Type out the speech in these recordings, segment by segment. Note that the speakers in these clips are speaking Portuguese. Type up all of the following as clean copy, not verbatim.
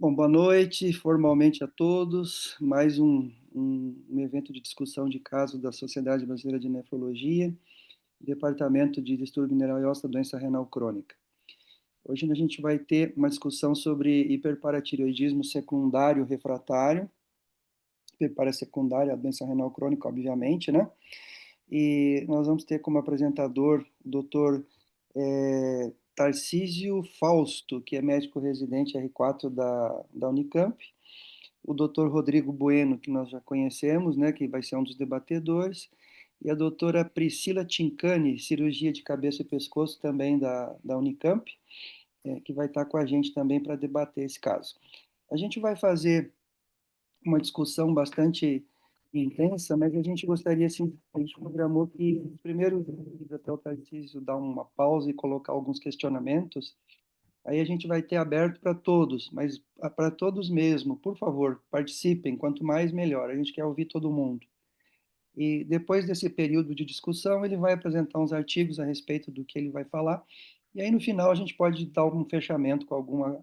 Bom, boa noite formalmente a todos. Mais um evento de discussão de caso da Sociedade Brasileira de Nefrologia, Departamento de Distúrbio Mineral e Ósseo da Doença Renal Crônica. Hoje a gente vai ter uma discussão sobre hiperparatireoidismo secundário refratário, hiperparasecundária, a doença renal crônica, obviamente, né? E nós vamos ter como apresentador o Dr. Tarcísio Fausto, que é médico residente R4 da Unicamp, o Dr. Rodrigo Bueno, que nós já conhecemos, né, que vai ser um dos debatedores, e a doutora Priscila Tincani, cirurgia de cabeça e pescoço também da Unicamp, que vai estar com a gente também para debater esse caso. A gente vai fazer uma discussão bastante intensa, mas a gente gostaria, assim, a gente programou que os primeiros vídeos, até o Tarcísio dar uma pausa e colocar alguns questionamentos, aí a gente vai ter aberto para todos, mas para todos mesmo, por favor, participem, quanto mais melhor, a gente quer ouvir todo mundo. E depois desse período de discussão, ele vai apresentar uns artigos a respeito do que ele vai falar, e aí no final a gente pode dar algum fechamento com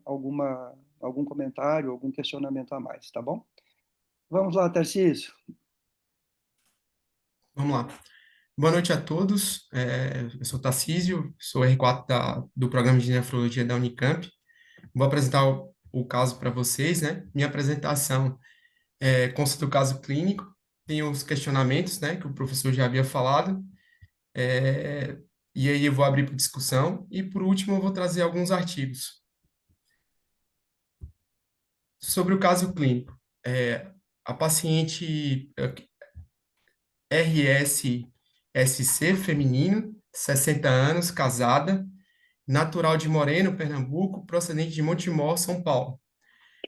algum comentário, algum questionamento a mais, tá bom? Vamos lá, Tarcísio. Vamos lá. Boa noite a todos. Eu sou Tarcísio, sou R4 do Programa de Nefrologia da Unicamp. Vou apresentar o caso para vocês, né? Minha apresentação consta do caso clínico, tem os questionamentos, né, que o professor já havia falado, é, e aí eu vou abrir para discussão, e por último eu vou trazer alguns artigos. Sobre o caso clínico, a paciente RSSC feminino, 60 anos, casada, natural de Moreno, Pernambuco, procedente de Montemor, São Paulo.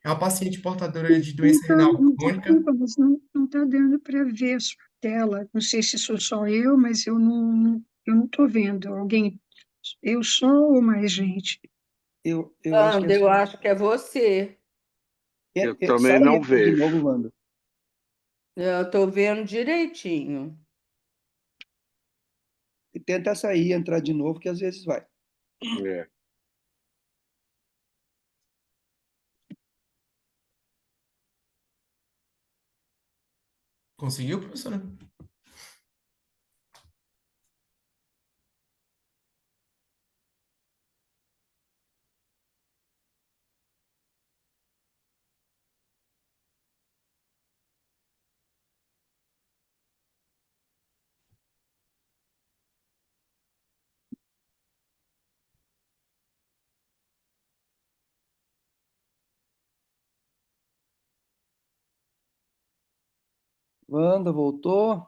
É uma paciente portadora de doença renal crônica. Desculpa, mas não está dando para ver a sua tela. Não sei se sou só eu, mas eu não estou vendo. Alguém, eu sou ou mais gente? Eu acho que é Wanda, eu só. acho que é você. Eu também Sai e não entra de vejo. novo, Wanda. Eu estou vendo direitinho. E tenta sair e entrar de novo, que às vezes vai. É. Conseguiu, professora? Wanda, voltou?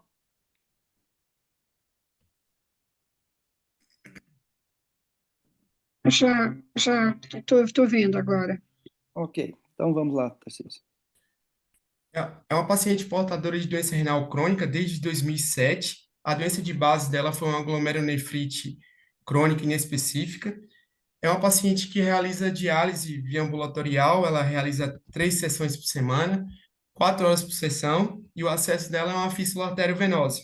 Já estou vendo agora. Ok, então vamos lá, Tarcísio. É uma paciente portadora de doença renal crônica desde 2007. A doença de base dela foi uma glomerulonefrite crônica inespecífica. É uma paciente que realiza diálise via ambulatorial, ela realiza 3 sessões por semana, 4 horas por sessão, e o acesso dela é uma fístula arteriovenosa.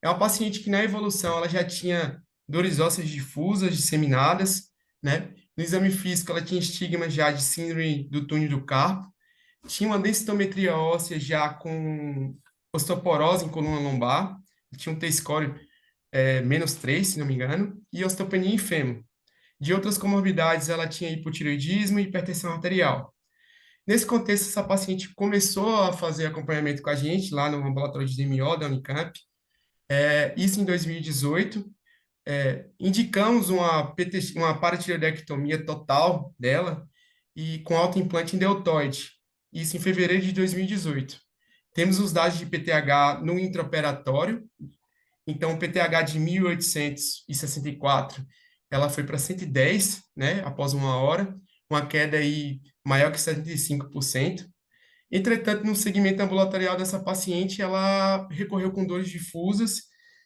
É uma paciente que na evolução ela já tinha dores ósseas difusas, disseminadas, né? No exame físico ela tinha estigma já de síndrome do túnel do carpo, tinha uma densitometria óssea já com osteoporose em coluna lombar, tinha um T-score -3, se não me engano, e osteopenia em fêmur. De outras comorbidades, ela tinha hipotireoidismo e hipertensão arterial. Nesse contexto, essa paciente começou a fazer acompanhamento com a gente lá no ambulatório de DMO da Unicamp, isso em 2018. Indicamos uma paratireoidectomia total dela e com autoimplante em deltoide, isso em fevereiro de 2018. Temos os dados de PTH no intraoperatório, então o PTH de 1864, ela foi para 110, né, após 1 hora, uma queda aí maior que 75%. Entretanto, no segmento ambulatorial dessa paciente, ela recorreu com dores difusas,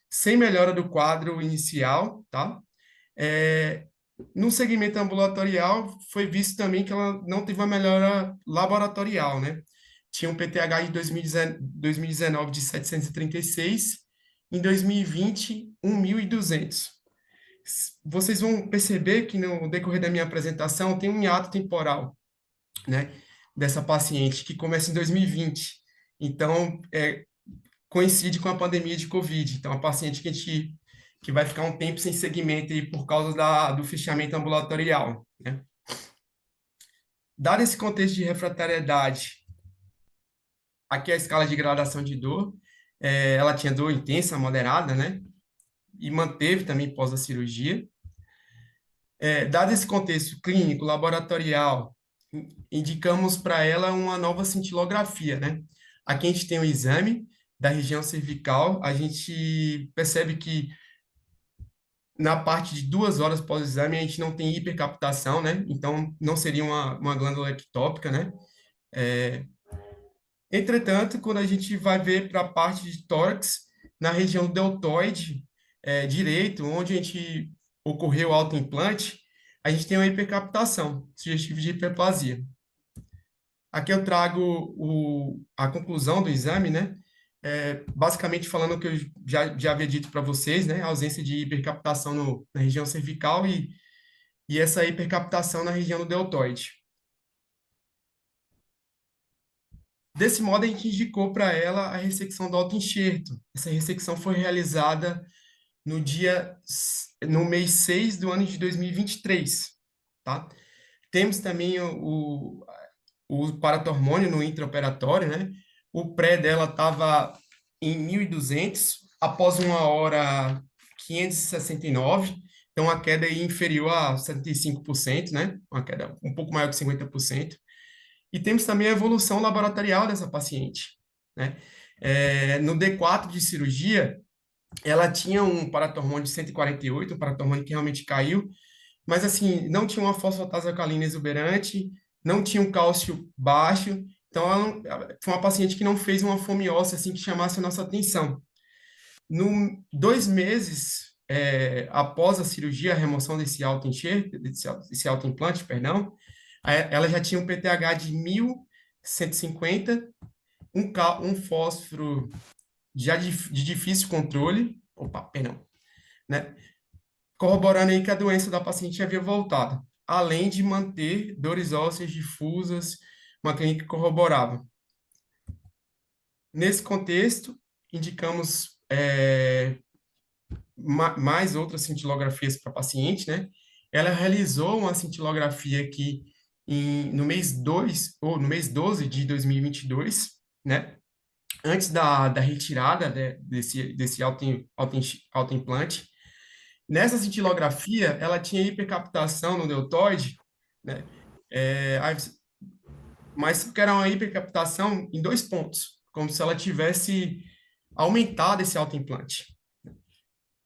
sem melhora do quadro inicial, tá? É, no segmento ambulatorial, foi visto também que ela não teve uma melhora laboratorial, né? Tinha um PTH de 2019 de 736, em 2020, 1.200. Vocês vão perceber que no decorrer da minha apresentação tem um hiato temporal, né? dessa paciente, que começa em 2020. Então, coincide com a pandemia de Covid. Então, a paciente que vai ficar um tempo sem segmento aí por causa do fechamento ambulatorial, né? Dado esse contexto de refratariedade, aqui é a escala de gradação de dor, ela tinha dor intensa, moderada, né? E manteve também pós a cirurgia. Dado esse contexto clínico, laboratorial, indicamos para ela uma nova cintilografia, né? Aqui a gente tem um exame da região cervical, a gente percebe que na parte de 2 horas pós-exame a gente não tem hipercaptação, né? Então não seria uma glândula ectópica, né? Entretanto, quando a gente vai ver para a parte de tórax, na região deltoide direito, onde a gente ocorreu o autoimplante, a gente tem uma hipercaptação, sugestiva de hiperplasia. Aqui eu trago a conclusão do exame, né? Basicamente falando o que eu já havia dito para vocês, né? A ausência de hipercaptação na região cervical e essa hipercaptação na região do deltoide. Desse modo, a gente indicou para ela a ressecção do autoenxerto. Essa ressecção foi realizada no mês 6 do ano de 2023, tá? Temos também o paratormônio no intraoperatório, né? O pré dela estava em 1.200, após 1 hora, 569, então a queda é inferior a 75%, né? Uma queda um pouco maior que 50%. E temos também a evolução laboratorial dessa paciente, né? No D4 de cirurgia, ela tinha um paratormônio de 148, um paratormônio que realmente caiu, mas assim, não tinha uma fosfatase alcalina exuberante, não tinha um cálcio baixo, então ela foi uma paciente que não fez uma fome óssea assim que chamasse a nossa atenção. 2 meses após a cirurgia, a remoção desse autoenxerto, desse autoimplante, perdão, ela já tinha um PTH de 1.150, um fósforo já de difícil controle, né? Corroborando aí que a doença da paciente havia voltado, além de manter dores ósseas difusas, uma clínica que corroborava. Nesse contexto, indicamos mais outras cintilografias para a paciente, né? Ela realizou uma cintilografia aqui no mês 2, ou no mês 12 de 2022, né? Antes da retirada desse autoimplante. Nessa cintilografia, ela tinha hipercaptação no deltoide, né? Mas que era uma hipercaptação em 2 pontos, como se ela tivesse aumentado esse autoimplante.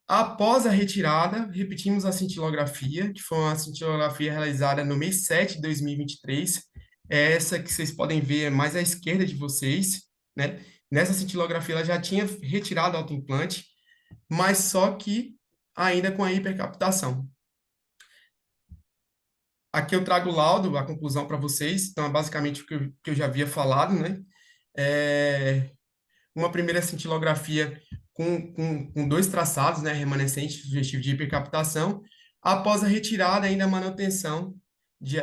Após a retirada, repetimos a cintilografia, que foi uma cintilografia realizada no mês 7 de 2023. É essa que vocês podem ver mais à esquerda de vocês, né? Nessa cintilografia, ela já tinha retirado o autoimplante, mas só que ainda com a hipercaptação. Aqui eu trago o laudo, a conclusão para vocês. Então, é basicamente o que eu já havia falado, né? Uma primeira cintilografia com 2 traçados, né, remanescentes sugestivo de hipercaptação, após a retirada ainda a manutenção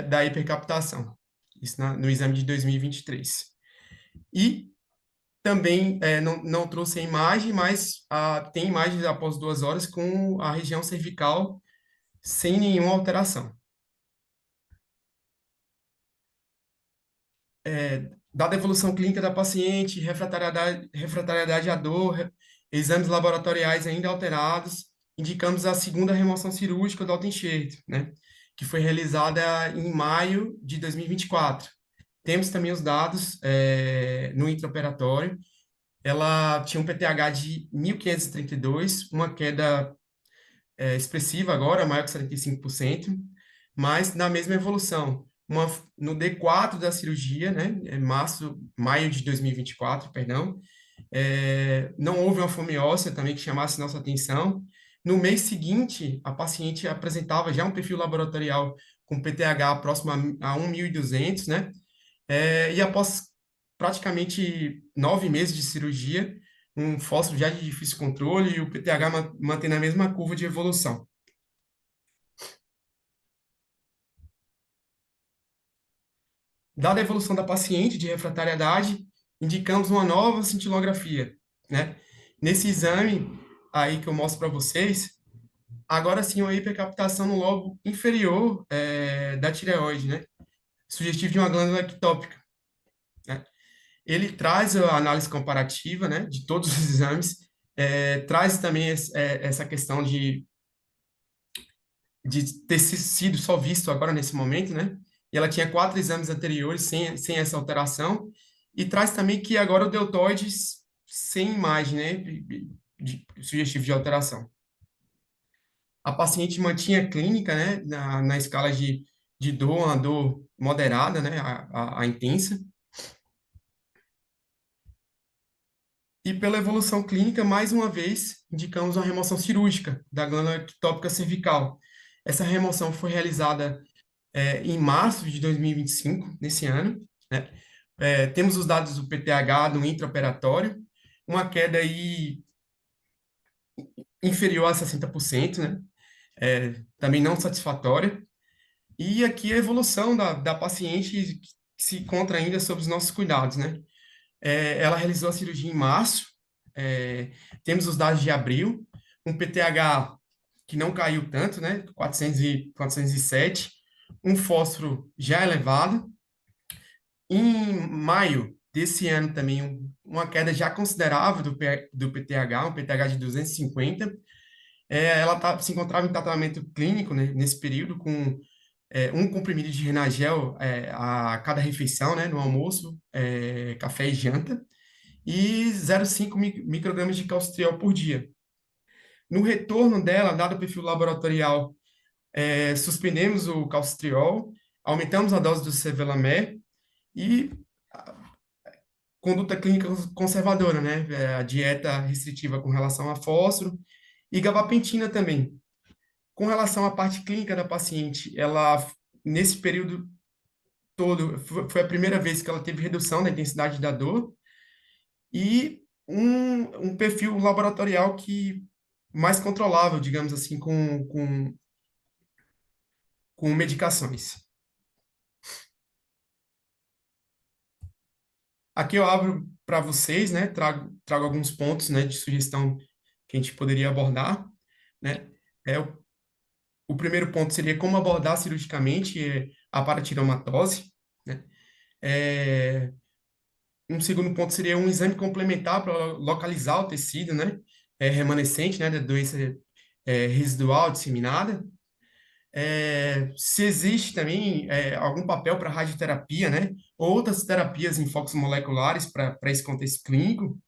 da hipercaptação, isso no exame de 2023. E também não trouxe a imagem, mas tem imagens após 2 horas com a região cervical sem nenhuma alteração. Dada a evolução clínica da paciente, refratariedade à dor, exames laboratoriais ainda alterados, indicamos a segunda remoção cirúrgica do autoenxerto, né, que foi realizada em maio de 2024. Temos também os dados no intraoperatório. Ela tinha um PTH de 1.532, uma queda expressiva agora, maior que 75%, mas na mesma evolução. No D4 da cirurgia, né, maio de 2024, perdão, não houve uma fome óssea também que chamasse nossa atenção. No mês seguinte, a paciente apresentava já um perfil laboratorial com PTH próximo a 1.200, né? E após praticamente 9 meses de cirurgia, um fósforo já de difícil controle e o PTH mantém a mesma curva de evolução. Dada a evolução da paciente de refratariedade, indicamos uma nova cintilografia, né? Nesse exame aí que eu mostro para vocês, agora sim uma hipercaptação no lobo inferior da tireoide, né? Sugestivo de uma glândula ectópica, né? Ele traz a análise comparativa, né, de todos os exames, traz também essa questão de ter sido só visto agora nesse momento, né? E ela tinha 4 exames anteriores sem essa alteração, e traz também que agora o deltoide sem imagem, né, sugestivo de alteração. A paciente mantinha clínica, né, na escala de dor, uma dor moderada, né, a intensa. E pela evolução clínica, mais uma vez, indicamos uma remoção cirúrgica da glândula ectópica cervical. Essa remoção foi realizada em março de 2025, nesse ano, né? Temos os dados do PTH do intraoperatório, uma queda aí inferior a 60%, né? Também não satisfatória. E aqui a evolução da paciente que se encontra ainda sob os nossos cuidados, né? Ela realizou a cirurgia em março, temos os dados de abril, um PTH que não caiu tanto, né? 407, um fósforo já elevado. Em maio desse ano também, uma queda já considerável do PTH, um PTH de 250. Ela se encontrava em tratamento clínico, né, nesse período, com um comprimido de Renagel a cada refeição, né, no almoço, café e janta, e 0,5 microgramas de calcitriol por dia. No retorno dela, dado o perfil laboratorial, suspendemos o calcitriol, aumentamos a dose do sevelamer e conduta clínica conservadora, né? A dieta restritiva com relação a fósforo e gabapentina também. Com relação à parte clínica da paciente, ela, nesse período todo, foi a primeira vez que ela teve redução da intensidade da dor e um perfil laboratorial que mais controlável, digamos assim, com medicações. Aqui eu abro para vocês, né? Trago alguns pontos, né, de sugestão que a gente poderia abordar, né? O primeiro ponto seria como abordar cirurgicamente a paratiromatose, né? É, um segundo ponto seria um exame complementar para localizar o tecido, né? Remanescente, né, da doença residual disseminada. Se existe também algum papel para radioterapia, né? Outras terapias em focos moleculares para esse contexto clínico.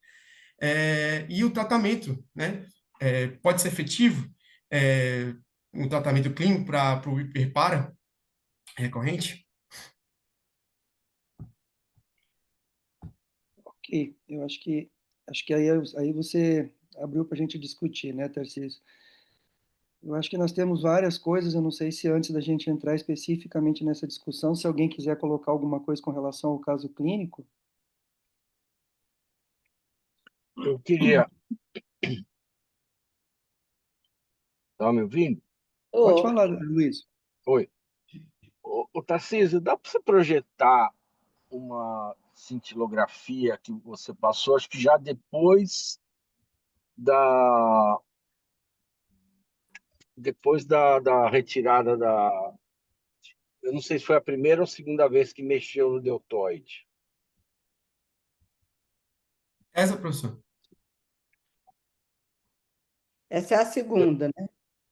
E o tratamento, né? Pode ser efetivo um tratamento clínico para o hiperpara recorrente? Ok, eu acho que aí você abriu para a gente discutir, né, Tarcísio? Eu acho que nós temos várias coisas, eu não sei se antes da gente entrar especificamente nessa discussão, se alguém quiser colocar alguma coisa com relação ao caso clínico. Eu queria. Tá me ouvindo? Pode Ô, falar, Luiz. Oi. Ô, Tarcísio, dá para você projetar uma cintilografia que você passou, acho que já da, depois da retirada da. Eu não sei se foi a primeira ou a segunda vez que mexeu no deltoide. Essa, professor. essa é a segunda, né?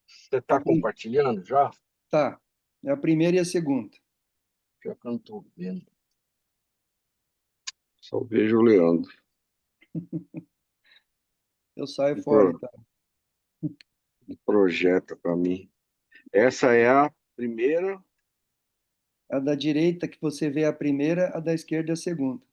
Você está compartilhando já? Tá, é a primeira e a segunda. Pior que eu não estou vendo. Só vejo o Leandro. Eu saio Um fora, pro- então. um projeta para mim. Essa é a primeira. A da direita que você vê é a primeira, a da esquerda é a segunda.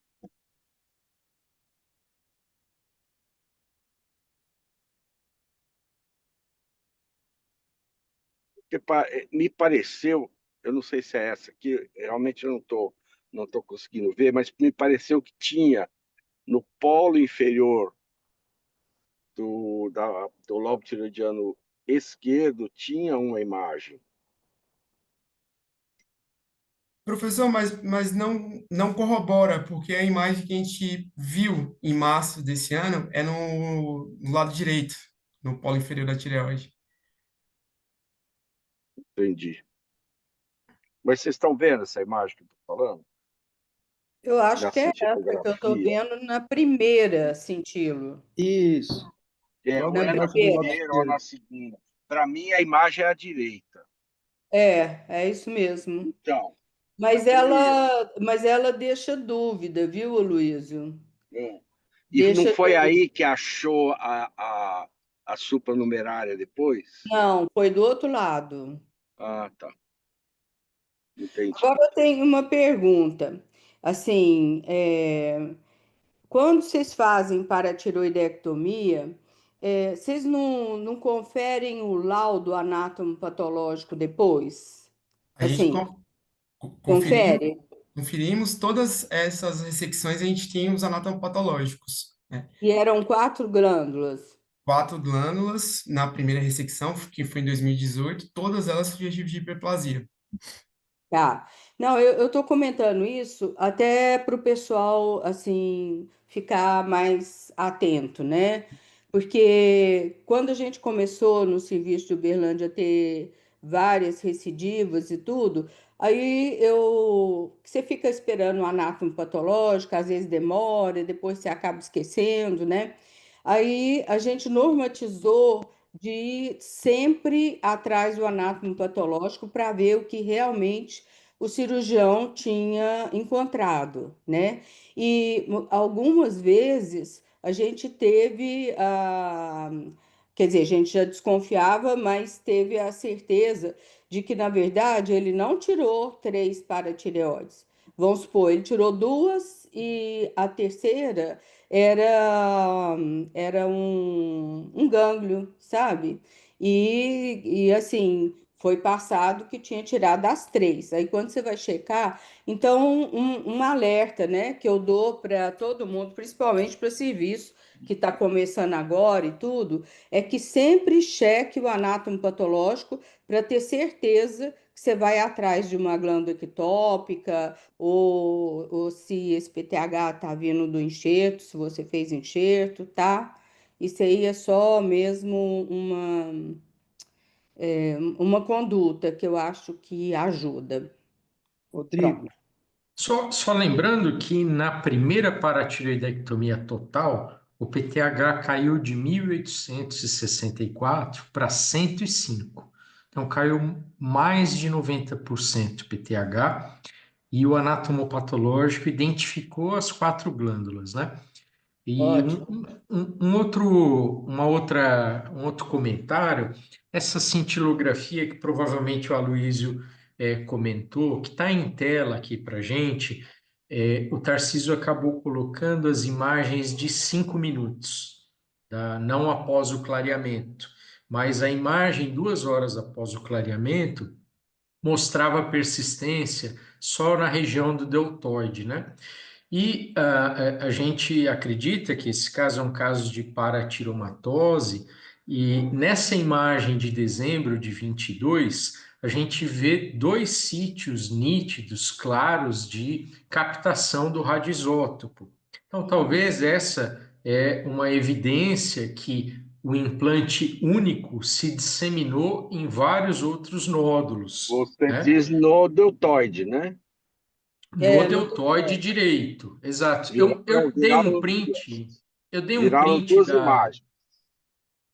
Me pareceu, eu não sei se é essa aqui, realmente eu não tô conseguindo ver, mas me pareceu que tinha no polo inferior do lobo tiroidiano esquerdo tinha uma imagem. Professor, mas não corrobora, porque a imagem que a gente viu em março desse ano é no lado direito, no polo inferior da tireoide. Entendi. Mas vocês estão vendo essa imagem que eu estou falando? Eu acho Na que é essa que eu estou cintilografia? vendo na primeira cintilo. Isso, logo Ou Na é na abaixo do lado primeira. primeira ou esquerdo. na segunda. Para mim, a imagem é a direita. É isso mesmo. Então, na Mas primeira. ela deixa dúvida, viu, Aloysio? É. E não Deixa foi dúvida. aí que achou a supranumerária depois? Não, foi do outro lado. Ah, tá. Entendi. Agora eu tenho uma pergunta. Assim, quando vocês fazem paratiroidectomia, vocês não conferem o laudo anatomopatológico depois? A gente Assim, conferimos, confere? conferimos todas essas ressecções, a gente tinha os anatomopatológicos, né? E eram 4 glândulas. 4 glândulas na primeira ressecção, que foi em 2018, todas elas sugestivas de hiperplasia. Tá. Não, eu estou comentando isso até para o pessoal, assim, ficar mais atento, né? Porque quando a gente começou no serviço de Uberlândia a ter várias recidivas e tudo, aí você fica esperando o anátomo patológico, às vezes demora, depois você acaba esquecendo, né? Aí a gente normatizou de ir sempre atrás do anátomo patológico para ver o que realmente o cirurgião tinha encontrado, né? E algumas vezes a gente teve quer dizer, a gente já desconfiava, mas teve a certeza de que, na verdade, ele não tirou 3 paratireoides. Vamos supor, ele tirou 2 e a terceira era um gânglio, sabe? E assim, foi passado que tinha tirado as 3. Aí quando você vai checar, então um alerta, né, que eu dou para todo mundo, principalmente para serviço que está começando agora e tudo, é que sempre cheque o anátomo patológico para ter certeza que você vai atrás de uma glândula ectópica ou se esse PTH está vindo do enxerto, se você fez enxerto, tá? Isso aí é só mesmo uma conduta que eu acho que ajuda. Rodrigo, Pronto. Só lembrando que na primeira paratireoidectomia total, o PTH caiu de 1.864 para 105. Então, caiu mais de 90% PTH e o anatomopatológico identificou as 4 glândulas, né? E Ótimo. um outro comentário, essa cintilografia que provavelmente o Aloysio comentou, que está em tela aqui para a gente, o Tarcísio acabou colocando as imagens de 5 minutos, tá? Não após o clareamento, mas a imagem 2 horas após o clareamento mostrava persistência só na região do deltoide, né? E a gente acredita que esse caso é um caso de paratiromatose, e nessa imagem de dezembro de 22, a gente vê 2 sítios nítidos, claros, de captação do radioisótopo. Então, talvez essa é uma evidência que o implante único se disseminou em vários outros nódulos, Você né? diz no deltoide, né? No No deltoide deltoide. direito, exato. Eu dei um Viraram, print, eu dei um viraram print duas da, imagens.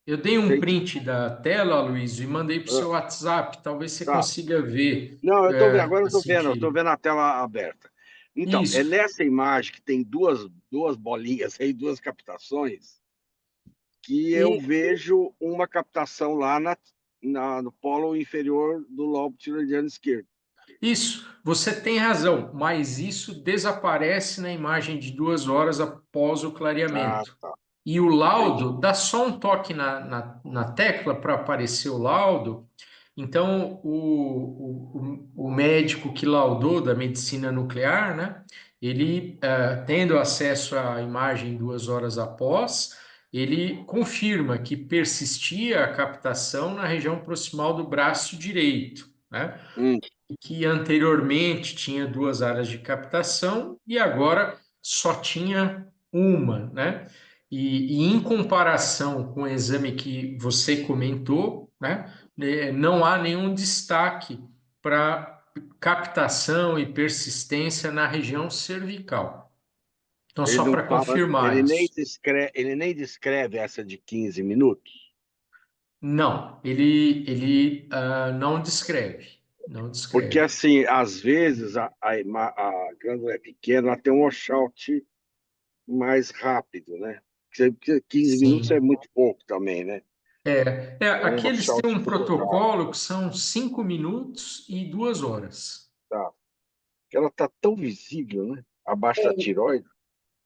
eu dei um Entendi. print da tela, Luiz, e mandei para o Ah, seu WhatsApp. Talvez você tá. consiga ver Não, eu tô vendo, agora a eu estou cintila. vendo a tela aberta. Então, é Isso, nessa imagem que tem duas bolinhas aí, duas captações, que eu E vejo uma captação lá no polo inferior do lobo tiroidiano esquerdo. isso. Você tem razão, mas isso desaparece na imagem de 2 horas após o Ah, clareamento. tá. E o Entendi. laudo, dá só um toque na tecla para aparecer o laudo. Então, o médico que laudou da medicina nuclear, né, ele, tendo acesso à imagem 2 horas após, ele confirma que persistia a captação na região proximal do braço direito, né? que anteriormente tinha 2 áreas de captação e agora só tinha uma, né? E em comparação com o exame que você comentou, né, não há nenhum destaque para captação e persistência na região cervical. Então, Ele só não para fala, confirmar isso. ele nem descreve essa de 15 minutos. Não, ele não descreve, não Porque, descreve. assim, às vezes a glândula é pequena, ela tem um washout mais rápido, né? Porque 15 minutos é Sim. muito pouco também, né? É um Aqui eles têm washout um muito rápido, protocolo que são 5 minutos e 2 horas. tá? Ela tá tão visível, né? Abaixo da tireoide.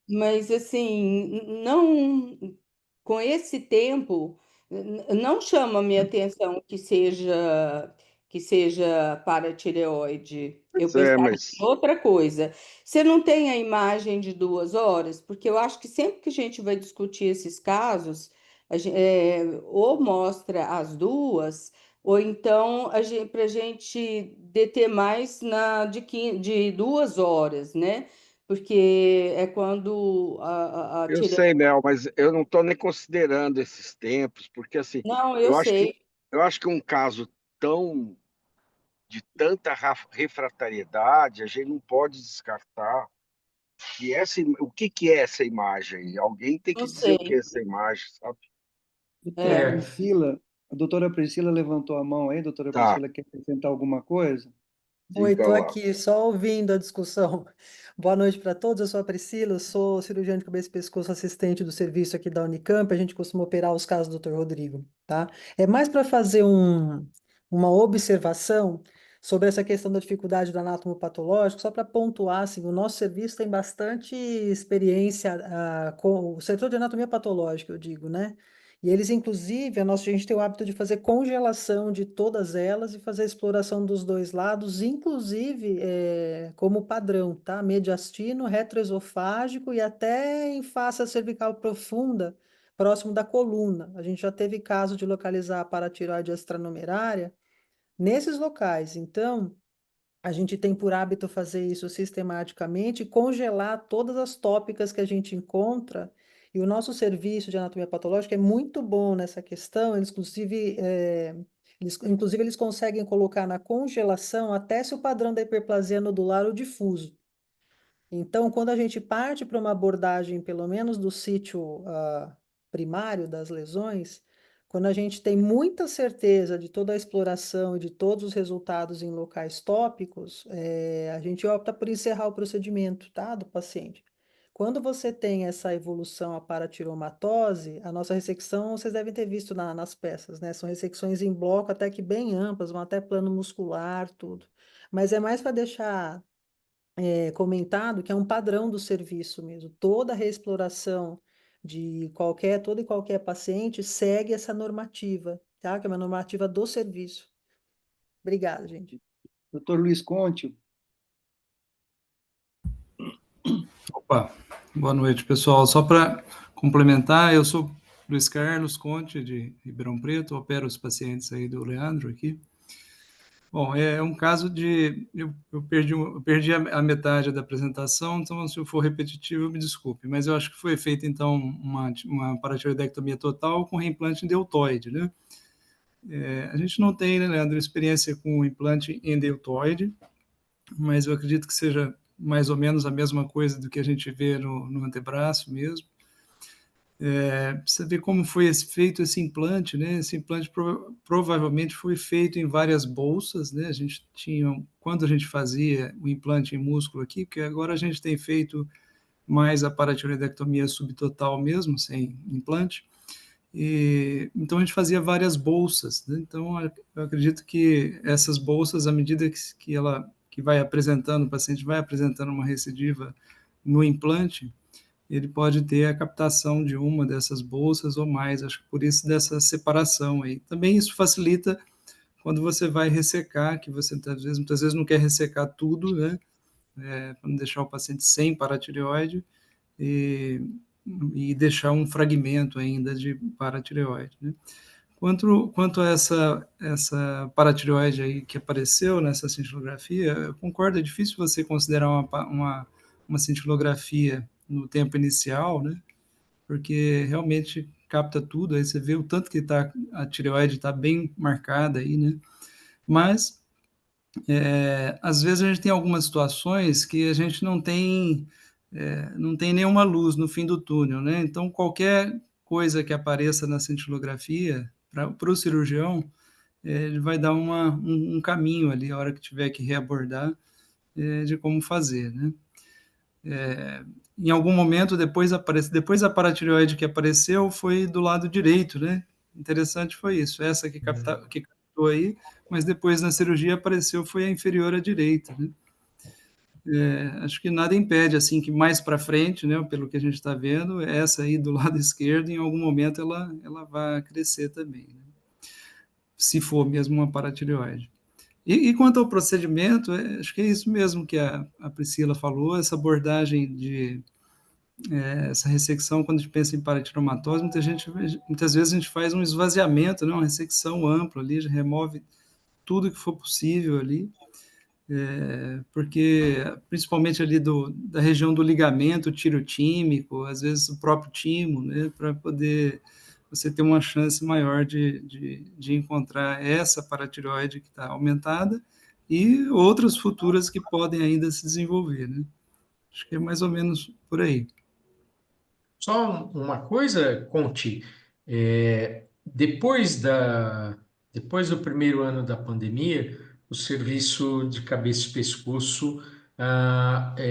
Mas assim, não com esse tempo, não chama a minha atenção que seja paratireoide. Eu Pois é, pensava em mas outra coisa. Você não tem a imagem de 2 horas? Porque eu acho que sempre que a gente vai discutir esses casos, ou mostra as duas, ou então para a gente deter mais de 2 horas, né? Porque é quando a eu sei, Mel, mas eu não estou nem considerando esses tempos, porque assim, Não, eu eu acho que sei. eu acho que um caso tão de tanta refratariedade, a gente não pode descartar que o que que é essa imagem? Alguém tem Não que dizer o que é sei. essa imagem, sabe? Doutora É. É, Priscila, a doutora Priscila levantou a mão aí, doutora Tá, Priscila quer acrescentar alguma coisa? Oi, diga estou lá. aqui só ouvindo a discussão. Boa noite para todos. Eu sou a Priscila, eu sou cirurgiã de cabeça e pescoço assistente do serviço aqui da Unicamp. A gente costuma operar os casos do Dr. Rodrigo, tá? É mais para fazer uma observação sobre essa questão da dificuldade do anatomopatológico, só para pontuar, assim, o nosso serviço tem bastante experiência com o setor de anatomia patológica, eu digo, né? E eles, inclusive, a gente tem o hábito de fazer congelação de todas elas e fazer a exploração dos dois lados, inclusive como padrão, tá? Mediastino, retroesofágico e até em face cervical profunda, próximo da coluna. A gente já teve caso de localizar a paratireoide extranumerária nesses locais. Então, a gente tem por hábito fazer isso sistematicamente, congelar todas as tópicas que a gente encontra, e o nosso serviço de anatomia patológica é muito bom nessa questão, inclusive eles conseguem colocar na congelação até se o padrão da hiperplasia nodular ou difuso. Então, quando a gente parte para uma abordagem, pelo menos do sítio primário das lesões, quando a gente tem muita certeza de toda a exploração e de todos os resultados em locais tópicos, a gente opta por encerrar o procedimento, tá, do paciente. Quando você tem essa evolução à paratiromatose, a nossa ressecção, vocês devem ter visto nas peças, né? São ressecções em bloco até que bem amplas, vão até plano muscular, tudo. Mas é mais para deixar comentado que é um padrão do serviço mesmo. Toda a reexploração todo e qualquer paciente segue essa normativa, tá? Que é uma normativa do serviço. Obrigada, gente. Doutor Luiz Conte, Opa, boa noite, pessoal. Só para complementar, eu sou Luiz Carlos Conte, de Ribeirão Preto, opero os pacientes aí do Leandro aqui. Bom, é um caso de... Eu perdi a metade da apresentação, então se eu for repetitivo, me desculpe, mas eu acho que foi feita, então, uma paratiroidectomia total com reimplante deltoide, né? A gente não tem, né, Leandro, experiência com implante em deltoide, mas eu acredito que seja mais ou menos a mesma coisa do que a gente vê no antebraço mesmo. Você vê como foi feito esse implante, né? Esse implante provavelmente foi feito em várias bolsas, né? A gente tinha, quando a gente fazia o implante em músculo aqui, porque agora a gente tem feito mais a paratiroidectomia subtotal mesmo, sem implante, então a gente fazia várias bolsas, né? Então eu acredito que essas bolsas, à medida que vai apresentando, o paciente vai apresentando uma recidiva no implante, ele pode ter a captação de uma dessas bolsas ou mais, acho que por isso dessa separação aí. Também isso facilita quando você vai ressecar, que você muitas vezes não quer ressecar tudo, né? Para não deixar o paciente sem paratireoide e deixar um fragmento ainda de paratireoide, né? Quanto a essa paratireoide aí que apareceu nessa cintilografia, eu concordo, é difícil você considerar uma cintilografia no tempo inicial, né? Porque realmente capta tudo, aí você vê o tanto que a tireoide está bem marcada aí, né? Mas, às vezes a gente tem algumas situações que a gente não tem nenhuma luz no fim do túnel, né? Então, qualquer coisa que apareça na cintilografia, para o cirurgião, ele vai dar um caminho ali, a hora que tiver que reabordar, de como fazer, né? Em algum momento, depois a paratireoide que apareceu foi do lado direito, né? Interessante foi isso, essa que captou aí, mas depois na cirurgia apareceu foi a inferior à direita, né? Acho que nada impede, assim, que mais para frente, né, pelo que a gente está vendo, essa aí do lado esquerdo, em algum momento ela vai crescer também, né? Se for mesmo uma paratireoide. E quanto ao procedimento, acho que é isso mesmo que a Priscila falou, essa abordagem essa ressecção, quando a gente pensa em paratiromatose, muitas vezes a gente faz um esvaziamento, né, uma ressecção ampla ali, já remove tudo que for possível ali, porque principalmente ali da região do ligamento tirotímico, às vezes o próprio timo, né, para poder você ter uma chance maior de encontrar essa paratireoide que está aumentada e outras futuras que podem ainda se desenvolver, né? Acho que é mais ou menos por aí. Só uma coisa, Conti, depois do primeiro ano da pandemia, o serviço de cabeça e pescoço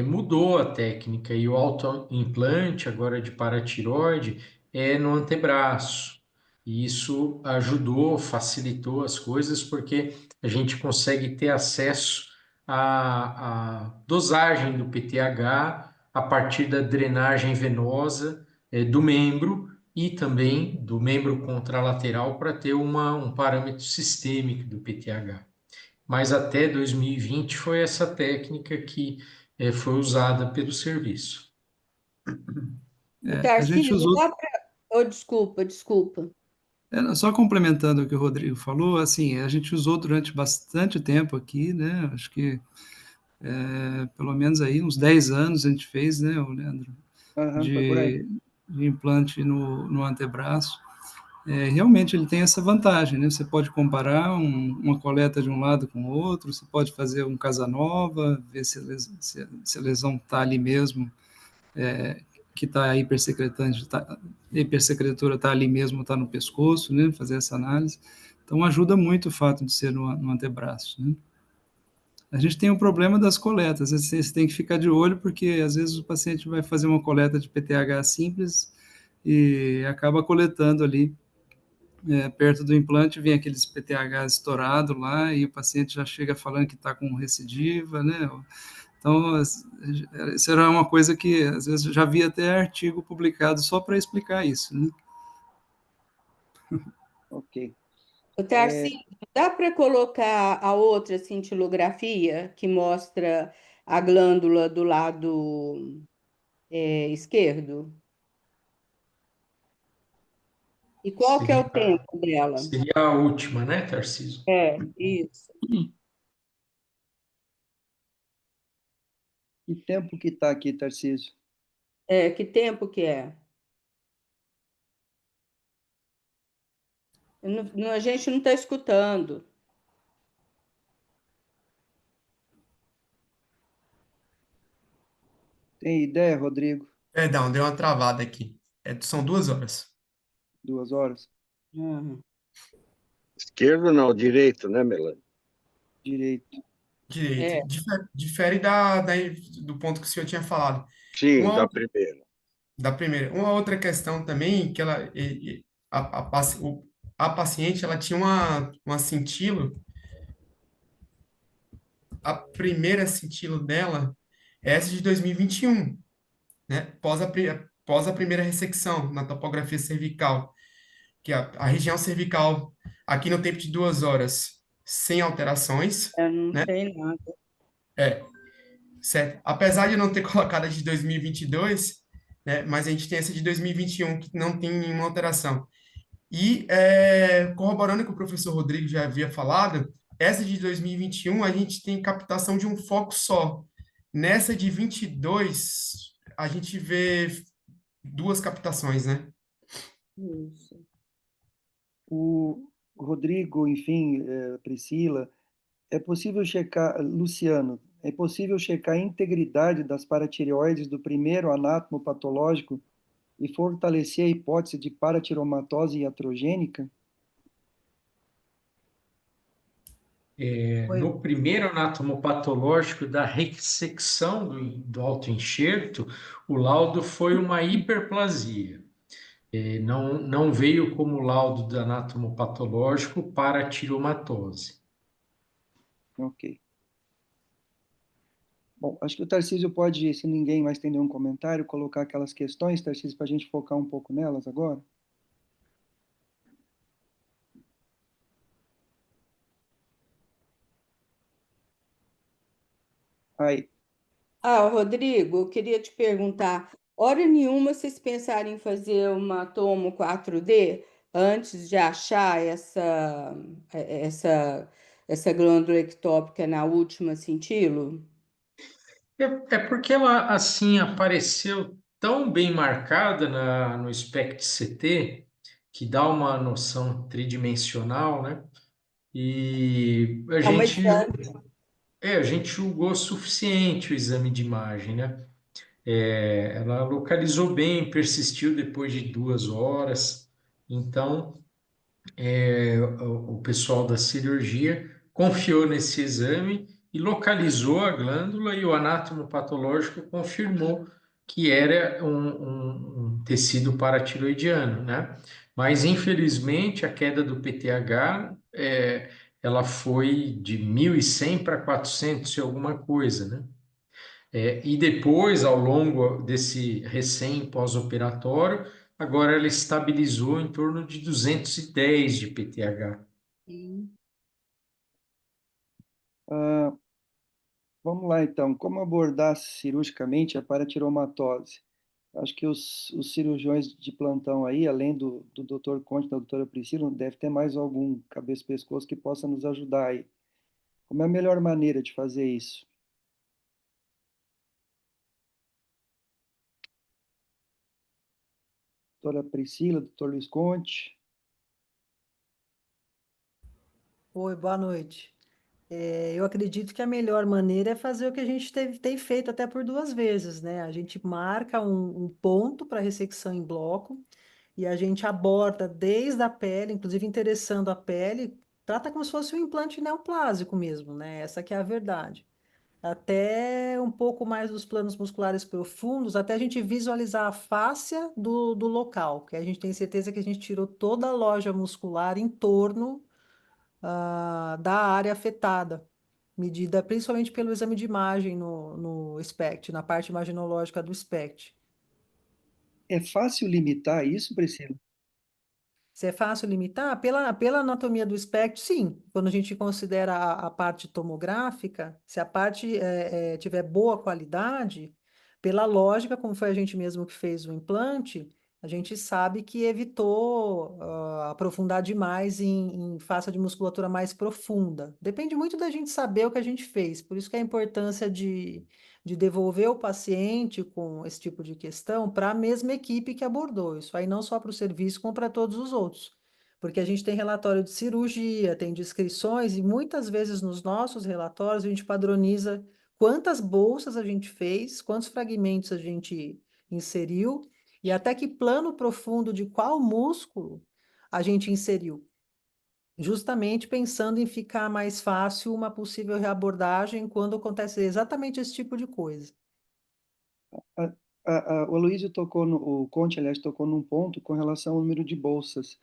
mudou a técnica e o autoimplante, agora de paratiroide, é no antebraço. E isso ajudou, facilitou as coisas, porque a gente consegue ter acesso à dosagem do PTH a partir da drenagem venosa do membro e também do membro contralateral para ter um parâmetro sistêmico do PTH. Mas até 2020 foi essa técnica que foi usada pelo serviço. A gente Tarcísio, usou, dá para... Oh, desculpa. só complementando o que o Rodrigo falou, assim, a gente usou durante bastante tempo aqui, né? Acho que pelo menos aí uns 10 anos a gente fez, né, o Leandro, Foi por aí. de implante no antebraço. Realmente ele tem essa vantagem, né? Você pode comparar uma coleta de um lado com o outro, você pode fazer um Casanova, ver se a lesão está ali mesmo, que está hipersecretora está ali mesmo, está no pescoço, né? Fazer essa análise. Então ajuda muito o fato de ser no antebraço, né? A gente tem o problema das coletas, você tem que ficar de olho, porque às vezes o paciente vai fazer uma coleta de PTH simples e acaba coletando ali perto do implante, vem aqueles PTH estourado lá e o paciente já chega falando que está com recidiva, né? Então, isso era uma coisa que às vezes já vi até artigo publicado só para explicar isso, né? Ok. O Tarcísio, dá para colocar a outra cintilografia que mostra a glândula do lado esquerdo? E qual que é o tempo dela? Seria a última, né, Tarcísio? Isso. Que tempo que está aqui, Tarcísio? Que tempo que é? A gente não está escutando. Tem ideia, Rodrigo? Perdão, deu uma travada aqui. São 2 horas. 2 horas? Uhum. Esquerdo não, direito, né, Melanie? Direito. Direito. Difere do ponto que o senhor tinha falado. Sim, Uma da outra, primeira. da primeira. Uma outra questão também, que a paciente ela tinha uma cintilo, a primeira cintilo dela é essa de 2021, né? Pós a primeira ressecção na topografia cervical, que a região cervical, aqui no tempo de 2 horas, sem alterações, Eu não né? sei nada. Certo. Apesar de eu não ter colocado a de 2022, né? Mas a gente tem essa de 2021 que não tem nenhuma alteração. E, corroborando o que o professor Rodrigo já havia falado, essa de 2021 a gente tem captação de um foco só. Nessa de 22, a gente vê duas captações, né? Isso. O Rodrigo, enfim, Priscila, é possível checar, Luciano, é possível checar a integridade das paratireoides do primeiro anátomo patológico e fortalecer a hipótese de paratiromatose iatrogênica? Oi, No primeiro anátomo patológico da ressecção do autoenxerto, o laudo foi uma hiperplasia. Não veio como laudo do anátomo patológico para tiromatose. Ok. Bom, acho que o Tarcísio pode, se ninguém mais tem nenhum comentário, colocar aquelas questões, Tarcísio, para a gente focar um pouco nelas agora. Aí, Rodrigo, eu queria te perguntar, hora nenhuma vocês pensaram em fazer uma tomo 4D antes de achar essa, essa glândula ectópica na última cintilo? É porque ela, assim, apareceu tão bem marcada no SPECT-CT, que dá uma noção tridimensional, né? E É uma distância. a gente julgou suficiente o exame de imagem, né? Ela localizou bem, persistiu depois de 2 horas. Então, o pessoal da cirurgia confiou nesse exame e localizou a glândula e o anátomo patológico confirmou que era um tecido paratiroidiano, né? Mas, infelizmente, a queda do PTH, ela foi de 1.100 para 400 e alguma coisa, né? E depois, ao longo desse recém pós-operatório, agora ela estabilizou em torno de 210 de PTH. ah, vamos lá então. Como abordar cirurgicamente a paratiromatose? Acho que os cirurgiões de plantão aí, além do Dr. Conte e da doutora Priscila, deve ter mais algum cabeça e pescoço que possa nos ajudar aí. Como é a melhor maneira de fazer isso? Doutora Priscila, doutor Luiz Conte? oi, boa noite. Eu acredito que a melhor maneira é fazer o que a gente tem feito até por 2 vezes, né? A gente marca um ponto para ressecção em bloco e a gente aborda desde a pele, inclusive interessando a pele, trata como se fosse um implante neoplásico mesmo, né? Essa que é a verdade. Até um pouco mais dos planos musculares profundos, até a gente visualizar a fáscia do local, que a gente tem certeza que a gente tirou toda a loja muscular em torno da área afetada, medida principalmente pelo exame de imagem no SPECT, na parte imaginológica do SPECT. É fácil limitar isso, Priscila? Se é fácil limitar? Pela anatomia do espectro, sim. Quando a gente considera a parte tomográfica, se a parte tiver boa qualidade, pela lógica, como foi a gente mesmo que fez o implante, a gente sabe que evitou aprofundar demais em face de musculatura mais profunda. Depende muito da gente saber o que a gente fez. Por isso que a importância de devolver o paciente com esse tipo de questão para a mesma equipe que abordou. Isso aí não só para o serviço, como para todos os outros. Porque a gente tem relatório de cirurgia, tem descrições, e muitas vezes nos nossos relatórios a gente padroniza quantas bolsas a gente fez, quantos fragmentos a gente inseriu, e até que plano profundo de qual músculo a gente inseriu justamente pensando em ficar mais fácil uma possível reabordagem quando acontece exatamente esse tipo de coisa. A, o Aloysio tocou o Conte, aliás, tocou num ponto com relação ao número de bolsas.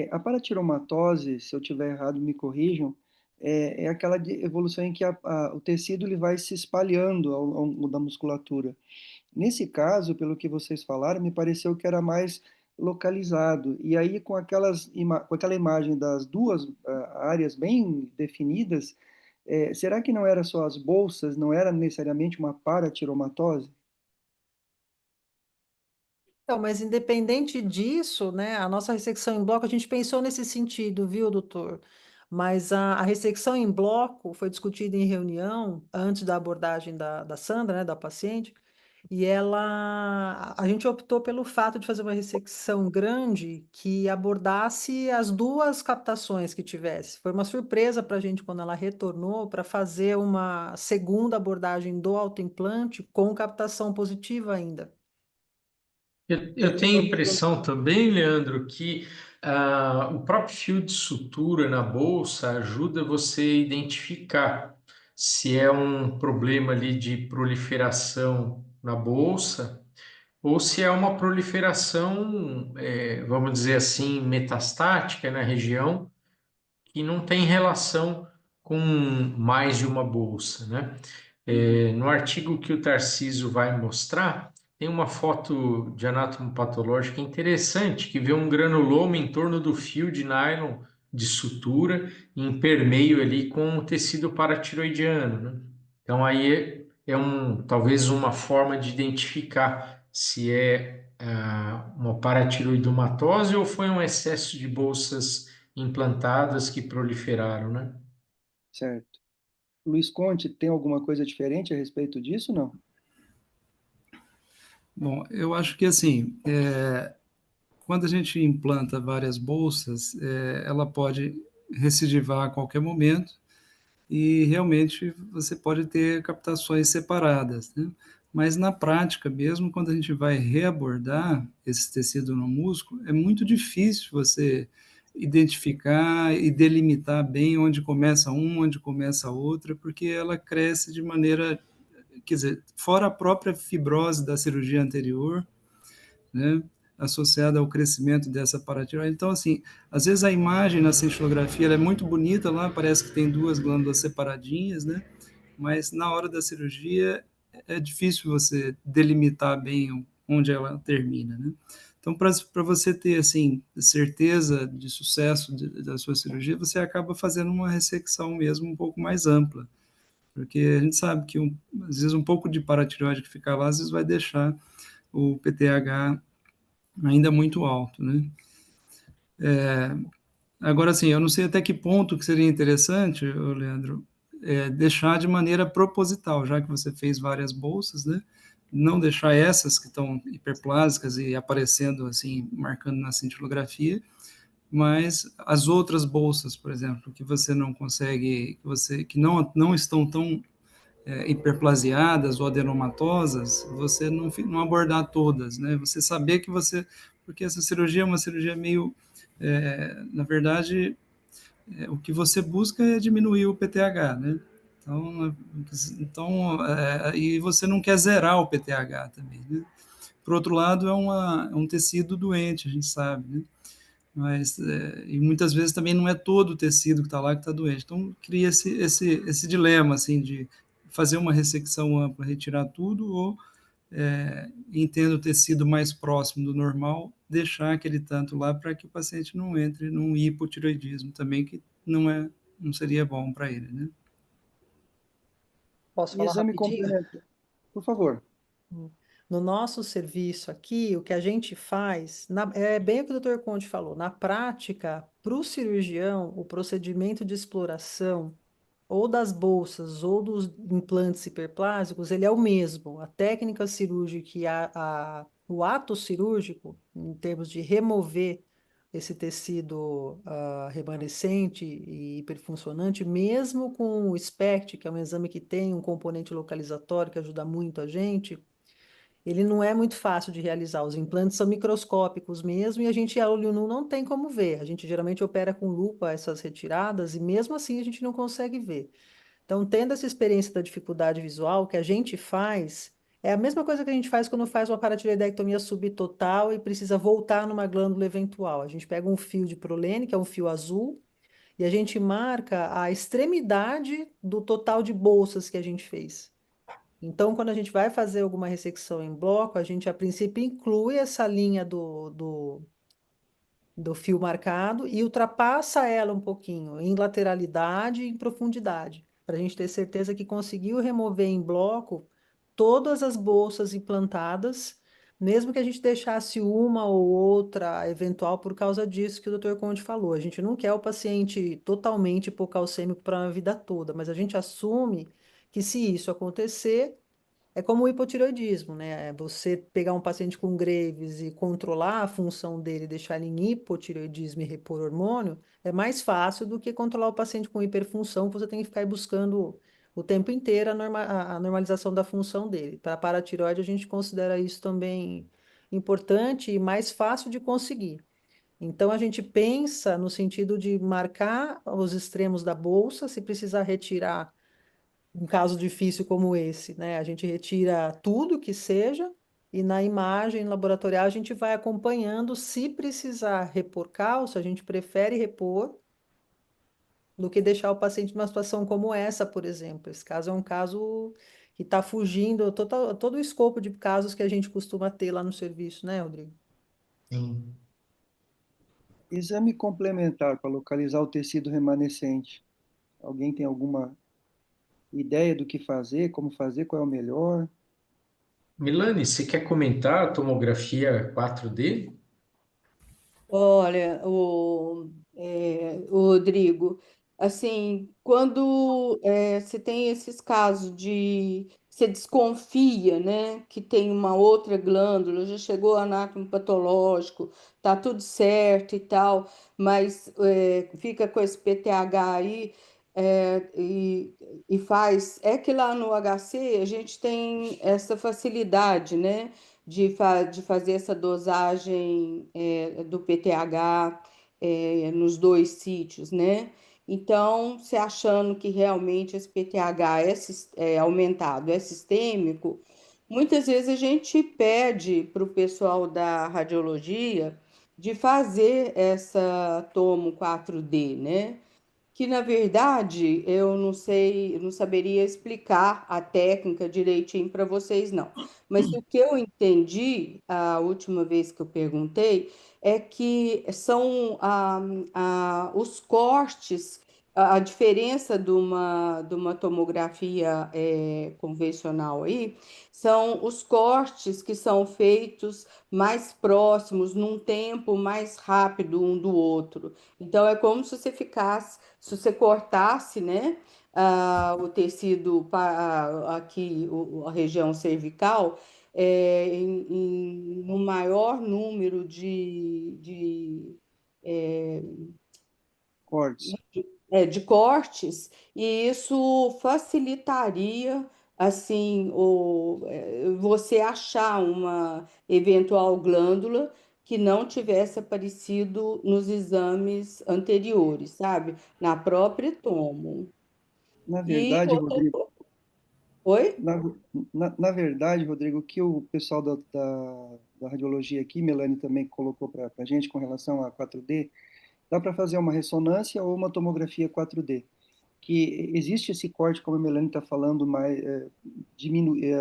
A paratiromatose, se eu tiver errado, me corrijam, é aquela evolução em que o tecido ele vai se espalhando ao longo da musculatura. Nesse caso, pelo que vocês falaram, me pareceu que era mais localizado. E aí, com com aquela imagem das duas áreas bem definidas, será que não era só as bolsas, não era necessariamente uma paratiromatose? Então, mas independente disso, né, a nossa ressecção em bloco, a gente pensou nesse sentido, viu, doutor? Mas a ressecção em bloco foi discutida em reunião antes da abordagem da Sandra, né, da paciente, e a gente optou pelo fato de fazer uma ressecção grande que abordasse as duas captações que tivesse. Foi uma surpresa para a gente quando ela retornou para fazer uma segunda abordagem do autoimplante com captação positiva ainda. Eu tenho a impressão também, Leandro, que o próprio fio de sutura na bolsa ajuda você a identificar se é um problema ali de proliferação na bolsa ou se é uma proliferação, vamos dizer assim, metastática na região que não tem relação com mais de uma bolsa, né? No artigo que o Tarcísio vai mostrar, tem uma foto de anatomopatológica interessante, que vê um granuloma em torno do fio de nylon de sutura, em permeio ali com o tecido paratiroidiano, né? Então aí talvez uma forma de identificar se é uma paratiroidomatose ou foi um excesso de bolsas implantadas que proliferaram, né? Certo. Luiz Conte, tem alguma coisa diferente a respeito disso, não? Bom, eu acho que assim, quando a gente implanta várias bolsas, ela pode recidivar a qualquer momento e realmente você pode ter captações separadas, né? Mas na prática, mesmo quando a gente vai reabordar esse tecido no músculo, é muito difícil você identificar e delimitar bem onde começa um, onde começa a outra, porque ela cresce de maneira, quer dizer, fora a própria fibrose da cirurgia anterior, né, associada ao crescimento dessa paratiroide. Então, assim, às vezes a imagem na cintilografia ela é muito bonita lá, parece que tem duas glândulas separadinhas, né, mas na hora da cirurgia é difícil você delimitar bem onde ela termina, né. Então, para você ter, assim, certeza de sucesso da sua cirurgia, você acaba fazendo uma ressecção mesmo um pouco mais ampla, porque a gente sabe que, às vezes, um pouco de paratireoide que fica lá, às vezes vai deixar o PTH ainda muito alto, né? Agora, assim, eu não sei até que ponto que seria interessante, Leandro, deixar de maneira proposital, já que você fez várias bolsas, né? Não deixar essas que estão hiperplásicas e aparecendo, assim, marcando na cintilografia, mas as outras bolsas, por exemplo, que você não consegue, que não estão tão hiperplasiadas ou adenomatosas, você não abordar todas, né? Você saber que porque essa cirurgia é uma cirurgia meio, na verdade, o que você busca é diminuir o PTH, né? E você não quer zerar o PTH também, né? Por outro lado, é um tecido doente, a gente sabe, né? Mas, e muitas vezes também não é todo o tecido que está lá que está doente. Então, cria esse dilema, assim, de fazer uma ressecção ampla, retirar tudo, ou, entendo o tecido mais próximo do normal, deixar aquele tanto lá para que o paciente não entre num hipotireoidismo também, que não seria bom para ele, né? Posso E falar exame rapidinho? completo, por favor. No nosso serviço aqui, o que a gente faz, é bem o que o Dr. Conte falou, na prática, para o cirurgião, o procedimento de exploração ou das bolsas ou dos implantes hiperplásicos, ele é o mesmo. A técnica cirúrgica e o ato cirúrgico, em termos de remover esse tecido remanescente e hiperfuncionante, mesmo com o SPECT, que é um exame que tem um componente localizatório que ajuda muito a gente, ele não é muito fácil de realizar. Os implantes são microscópicos mesmo e a gente, a olho nu, não tem como ver. A gente geralmente opera com lupa essas retiradas e mesmo assim a gente não consegue ver. Então, tendo essa experiência da dificuldade visual, o que a gente faz é a mesma coisa que a gente faz quando faz uma paratireoidectomia subtotal e precisa voltar numa glândula eventual. A gente pega um fio de prolene, que é um fio azul, e a gente marca a extremidade do total de bolsas que a gente fez. Então, quando a gente vai fazer alguma ressecção em bloco, a gente a princípio inclui essa linha do fio marcado e ultrapassa ela um pouquinho em lateralidade e em profundidade, para a gente ter certeza que conseguiu remover em bloco todas as bolsas implantadas, mesmo que a gente deixasse uma ou outra eventual por causa disso que o Dr. Conde falou. A gente não quer o paciente totalmente hipocalcêmico para a vida toda, mas a gente assume que se isso acontecer, é como o hipotireoidismo, né? Você pegar um paciente com Graves e controlar a função dele, deixar ele em hipotireoidismo e repor hormônio, é mais fácil do que controlar o paciente com hiperfunção, que você tem que ficar aí buscando o tempo inteiro a normalização da função dele. Para a paratireoide, a gente considera isso também importante e mais fácil de conseguir. Então, a gente pensa no sentido de marcar os extremos da bolsa, se precisar retirar um caso difícil como esse, né? A gente retira tudo que seja e na imagem laboratorial a gente vai acompanhando. Se precisar repor cálcio, a gente prefere repor do que deixar o paciente numa situação como essa, por exemplo. Esse caso é um caso que está fugindo todo o escopo de casos que a gente costuma ter lá no serviço, né, Rodrigo? Sim. Exame complementar para localizar o tecido remanescente. Alguém tem alguma ideia do que fazer, como fazer, qual é o melhor? Milani, você quer comentar a tomografia 4D? Olha, o Rodrigo, assim, quando você tem esses casos de você desconfia, né, que tem uma outra glândula, já chegou o anátomo patológico, tá tudo certo e tal, mas fica com esse PTH aí e faz. É que lá no HC a gente tem essa facilidade, né? De fazer essa dosagem do PTH nos dois sítios, né? Então, se achando que realmente esse PTH é aumentado, é sistêmico, muitas vezes a gente pede para o pessoal da radiologia de fazer essa tomo 4D, né? Que na verdade eu não sei, eu não saberia explicar a técnica direitinho para vocês, não. Mas o que eu entendi a última vez que eu perguntei é que são os cortes, a diferença de uma tomografia convencional aí, são os cortes que são feitos mais próximos, num tempo mais rápido um do outro. Então, é como se você ficasse, se você cortasse, né, o tecido aqui, a região cervical, no maior número Cortes. de cortes, e isso facilitaria assim você achar uma eventual glândula que não tivesse aparecido nos exames anteriores, sabe? Na própria tomo. Na E verdade, outra Rodrigo, coisa. Oi? na, na verdade, Rodrigo, o que o pessoal da radiologia aqui, Melanie também colocou para a gente com relação a 4D, dá para fazer uma ressonância ou uma tomografia 4D. Que existe esse corte, como a Melanie está falando,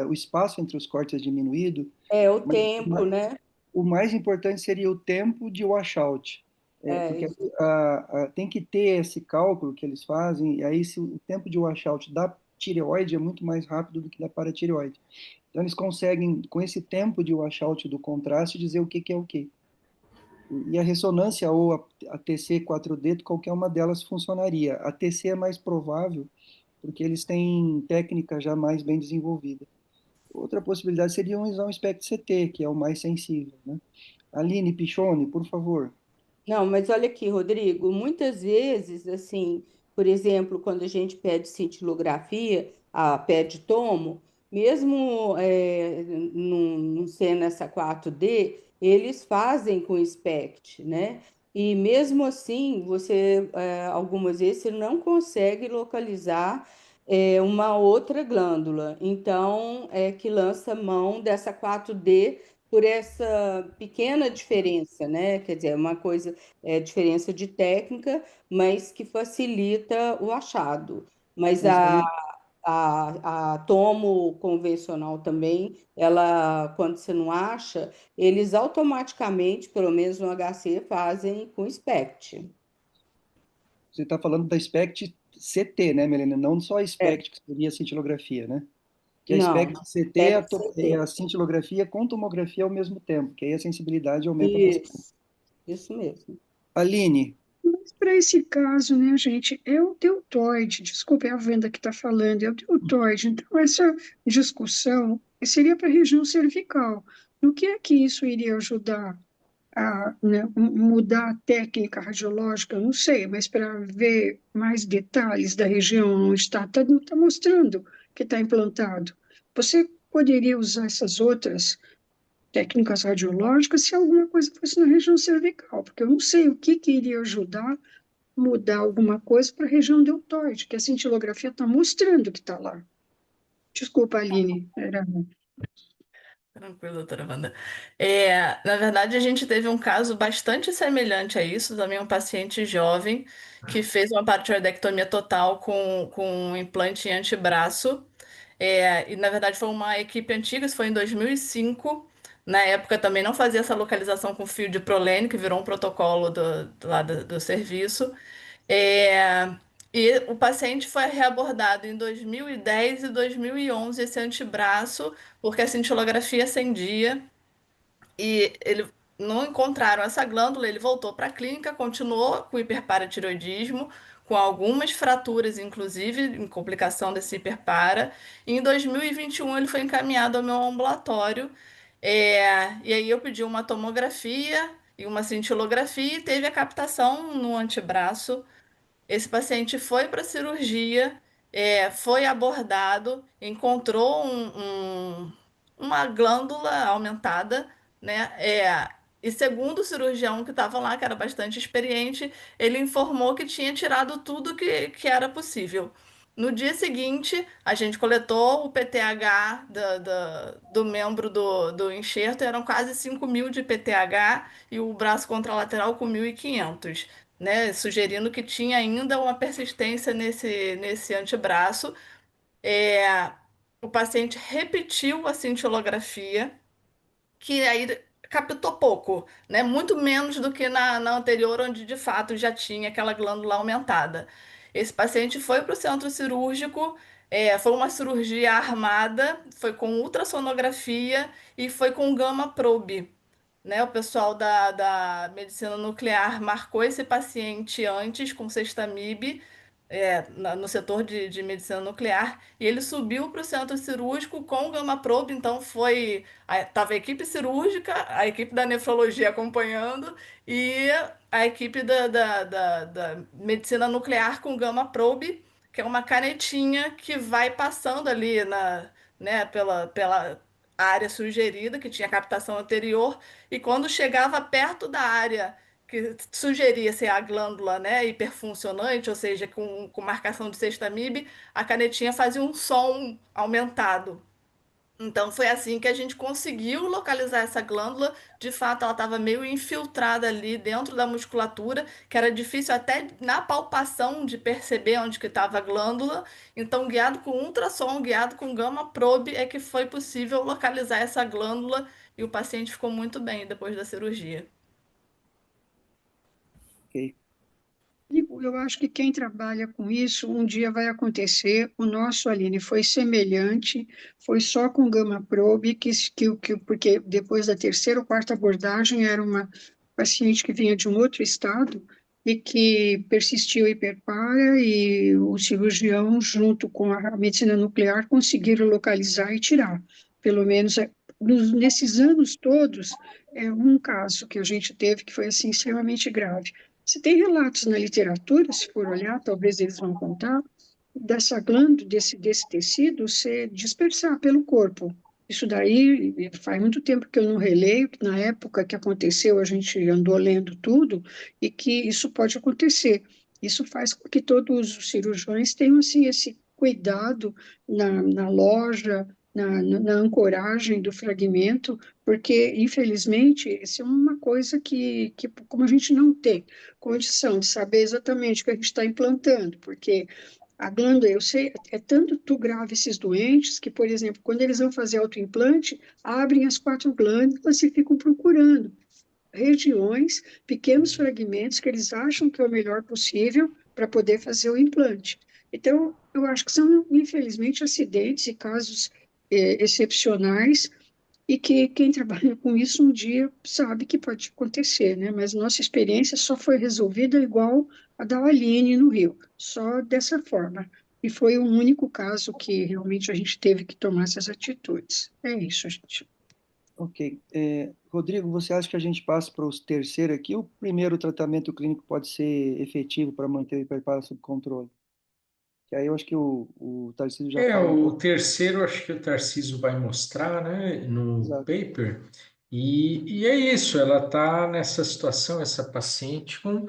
o espaço entre os cortes é diminuído, É o mas tempo, né? o mais importante seria o tempo de washout, porque Isso. tem que ter esse cálculo que eles fazem, e aí se o tempo de washout da tireoide é muito mais rápido do que da paratireoide. Então eles conseguem, com esse tempo de washout do contraste, dizer o que, que é o que. E a ressonância ou a TC 4D, qualquer uma delas funcionaria. A TC é mais provável, porque eles têm técnica já mais bem desenvolvida. Outra possibilidade seria um exame SPECT-CT, que é o mais sensível, né? Aline Pichone, por favor. Não, mas olha aqui, Rodrigo, muitas vezes, assim, por exemplo, quando a gente pede cintilografia, pede tomo, mesmo não sendo essa 4D, eles fazem com SPECT, né? E mesmo assim, algumas vezes, você não consegue localizar uma outra glândula. Então, é que lança mão dessa 4D por essa pequena diferença, né? Quer dizer, uma coisa diferença de técnica, mas que facilita o achado. Mas Mas a, aí, a tomo convencional também, ela, quando você não acha, eles automaticamente, pelo menos no HC, fazem com SPECT. você está falando da SPECT-CT, né, Melena? Não só a É, SPECT, que seria a cintilografia, né? Que a Não, SPECT-CT é PET-CT. a cintilografia com tomografia ao mesmo tempo, que aí a sensibilidade aumenta bastante. Isso mesmo. Aline, Mas para esse caso, né, gente, é o deltoide, desculpe, é a Wanda que está falando, é o deltoide. Então, essa discussão seria para a região cervical. No que é que isso iria ajudar a, né, mudar a técnica radiológica? Eu não sei, mas para ver mais detalhes da região onde não está mostrando que está implantado. Você poderia usar essas outras técnicas radiológicas se alguma coisa fosse na região cervical, porque eu não sei o que, que iria ajudar a mudar alguma coisa para a região deltoide, que a cintilografia está mostrando que está lá. Desculpa, Aline, era... Tranquilo, doutora Wanda. Na verdade, a gente teve um caso bastante semelhante a isso, também um paciente jovem que fez uma parotiroidectomia total com um implante em antebraço. E, na verdade, foi uma equipe antiga, isso foi em 2005. Na época também não fazia essa localização com fio de prolene, que virou um protocolo do serviço. É, e o paciente foi reabordado em 2010 e 2011, esse antebraço, porque a cintilografia acendia e ele não encontraram essa glândula, ele voltou para a clínica, continuou com hiperparatiroidismo, com algumas fraturas, inclusive, em complicação desse hiperpara. E em 2021 ele foi encaminhado ao meu ambulatório. E aí eu pedi uma tomografia e uma cintilografia e teve a captação no antebraço. Esse paciente foi para a cirurgia, foi abordado, encontrou uma glândula aumentada, né? E segundo o cirurgião que estava lá, que era bastante experiente, ele informou que tinha tirado tudo que era possível. No dia seguinte, a gente coletou o PTH do membro do enxerto, eram quase 5.000 de PTH e o braço contralateral com 1.500, né, sugerindo que tinha ainda uma persistência nesse antebraço. É, o paciente repetiu a cintilografia, que aí captou pouco, né, muito menos do que na anterior, onde de fato já tinha aquela glândula aumentada. Esse paciente foi para o centro cirúrgico, foi uma cirurgia armada, foi com ultrassonografia e foi com gama probe, né? O pessoal da medicina nuclear marcou esse paciente antes com Sextamib, no setor de medicina nuclear, e ele subiu para o centro cirúrgico com o Gama Probe, então estava a equipe cirúrgica, a equipe da nefrologia acompanhando, e a equipe da medicina nuclear com Gama Probe, que é uma canetinha que vai passando ali né, pela área sugerida, que tinha captação anterior, e quando chegava perto da área que sugeria ser a glândula, né, hiperfuncionante, ou seja, com marcação de Sextamib, a canetinha fazia um som aumentado. Então foi assim que a gente conseguiu localizar essa glândula. De fato, ela estava meio infiltrada ali dentro da musculatura, que era difícil até na palpação de perceber onde que estava a glândula. Então, guiado com ultrassom, guiado com gama probe, é que foi possível localizar essa glândula e o paciente ficou muito bem depois da cirurgia. ok. Eu acho que quem trabalha com isso, um dia vai acontecer. O nosso, Aline, foi semelhante, foi só com gama probe, porque depois da terceira ou quarta abordagem era uma paciente que vinha de um outro estado e que persistiu hiperpara e o cirurgião, junto com a medicina nuclear, conseguiram localizar e tirar. Pelo menos nesses anos todos, é um caso que a gente teve que foi assim extremamente grave. Se tem relatos na literatura, se for olhar, talvez eles vão contar, dessa glândula, desse tecido, se dispersar pelo corpo. Isso daí faz muito tempo que eu não releio, que na época que aconteceu a gente andou lendo tudo, e que isso pode acontecer. Isso faz com que todos os cirurgiões tenham assim, esse cuidado na loja, na ancoragem do fragmento, porque, infelizmente, isso é uma coisa que, como a gente não tem condição de saber exatamente o que a gente está implantando, porque a glândula, eu sei, é tanto grave esses doentes que, por exemplo, quando eles vão fazer autoimplante, abrem as 4 glândulas e ficam procurando regiões, pequenos fragmentos que eles acham que é o melhor possível para poder fazer o implante. Então, eu acho que são, infelizmente, acidentes e casos excepcionais e que quem trabalha com isso um dia sabe que pode acontecer, né? Mas nossa experiência só foi resolvida igual a da Aline no Rio, só dessa forma. E foi o único caso que realmente a gente teve que tomar essas atitudes. É isso, gente. Ok. Rodrigo, você acha que a gente passa para os terceiro aqui? O primeiro tratamento clínico pode ser efetivo para manter o hiperparas sob controle? Que aí eu acho que o Tarcísio já fala um O pouco. terceiro, acho que o Tarcísio vai mostrar, né, no Exato. paper, e é isso, ela está nessa situação, essa paciente, com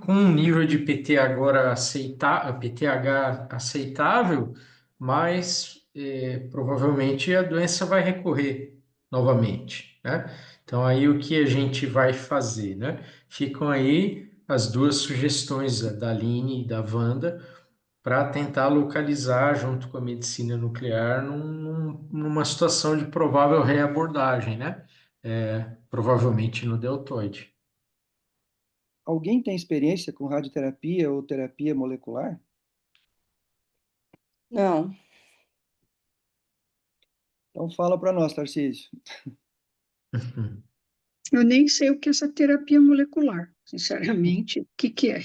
um nível de PT agora PTH aceitável, mas provavelmente a doença vai recorrer novamente, né? Então, aí o que a gente vai fazer, né? Ficam aí as duas sugestões da Aline e da Wanda, para tentar localizar, junto com a medicina nuclear, numa situação de provável reabordagem, né? Provavelmente no deltoide. Alguém tem experiência com radioterapia ou terapia molecular? Não. Então fala para nós, Tarcísio. Eu nem sei o que é essa terapia molecular, sinceramente. O que que é?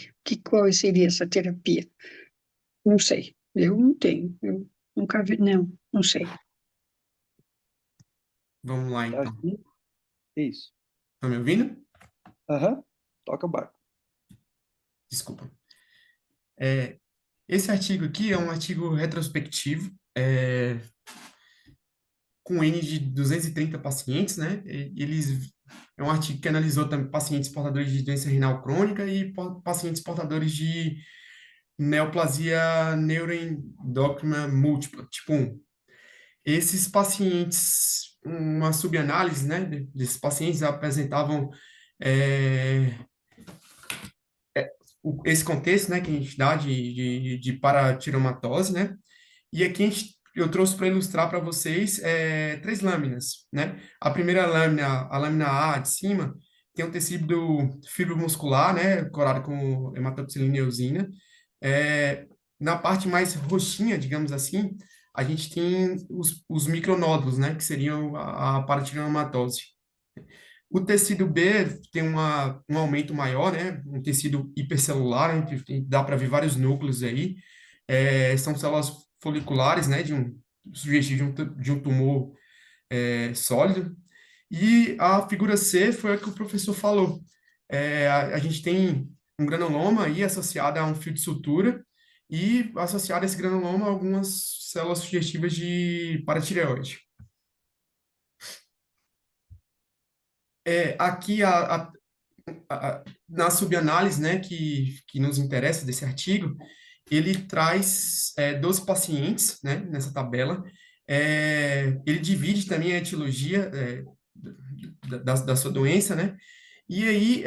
Qual seria essa terapia? Não sei. Eu não tenho. Eu nunca vi. Não, não sei. Vamos lá, então. Tarcísio? Isso. Estão me ouvindo? Aham. Toca o barco. Desculpa. Esse artigo aqui é um artigo retrospectivo, com N de 230 pacientes, né? É um artigo que analisou também pacientes portadores de doença renal crônica e pacientes portadores de neoplasia neuroendócrina múltipla, tipo 1. Esses pacientes, uma subanálise, né, desses pacientes apresentavam é, esse contexto, né, que a gente dá de paratiromatose, né? E aqui eu trouxe para ilustrar para vocês três lâminas, né? A primeira lâmina, a lâmina A de cima, tem um tecido fibromuscular, né, corado com hematoxilina e eosina. Na parte mais roxinha, digamos assim, a gente tem os micronódulos, né, que seriam a paratiromatose. O tecido B tem um aumento maior, né? Um tecido hipercelular, dá para ver vários núcleos aí. São células foliculares, né? Sugestivo de um tumor sólido. E a figura C foi a que o professor falou. A gente tem um granuloma aí associado a um fio de sutura e associado a esse granuloma algumas células sugestivas de paratireoide. Aqui na subanálise, né, que nos interessa desse artigo, ele traz 12 pacientes, né, nessa tabela. Ele divide também a etiologia da sua doença, né? E aí,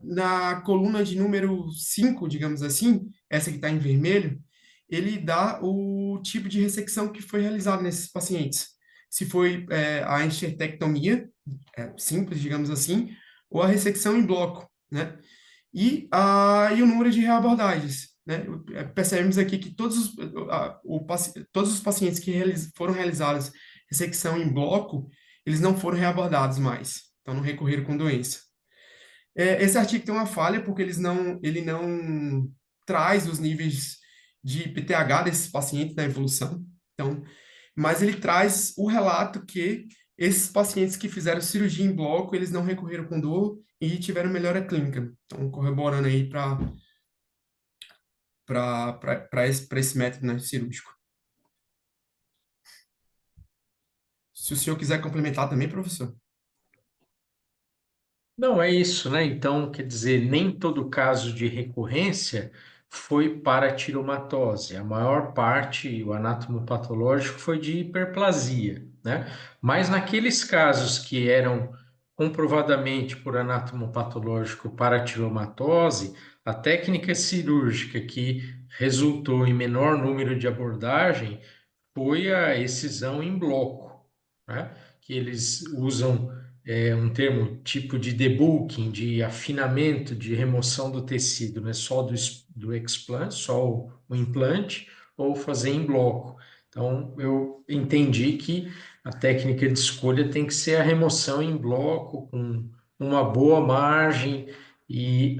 na coluna de número 5, digamos assim, essa que está em vermelho, ele dá o tipo de ressecção que foi realizada nesses pacientes. Se foi a enxertectomia, simples, digamos assim, ou a ressecção em bloco, né? E o número de reabordagens, né? Percebemos aqui que todos os pacientes que foram realizados ressecção em bloco, eles não foram reabordados mais, então não recorreram com doença. Esse artigo tem uma falha porque ele não traz os níveis de PTH desses pacientes na evolução, então, mas ele traz o relato que esses pacientes que fizeram cirurgia em bloco, eles não recorreram com dor e tiveram melhora clínica. Então, corroborando aí para esse método, né, cirúrgico. Se o senhor quiser complementar também, professor. Não, é isso, né? Então, quer dizer, nem todo caso de recorrência foi para tiromatose. A maior parte, o anatomopatológico, foi de hiperplasia, né? Mas naqueles casos que eram comprovadamente por anatomopatológico para tiromatose, a técnica cirúrgica que resultou em menor número de abordagem foi a excisão em bloco, né? Que eles usam um termo tipo de debulking, de afinamento, de remoção do tecido, né? Só do explant, só o implante, ou fazer em bloco. Então, eu entendi que a técnica de escolha tem que ser a remoção em bloco, com uma boa margem e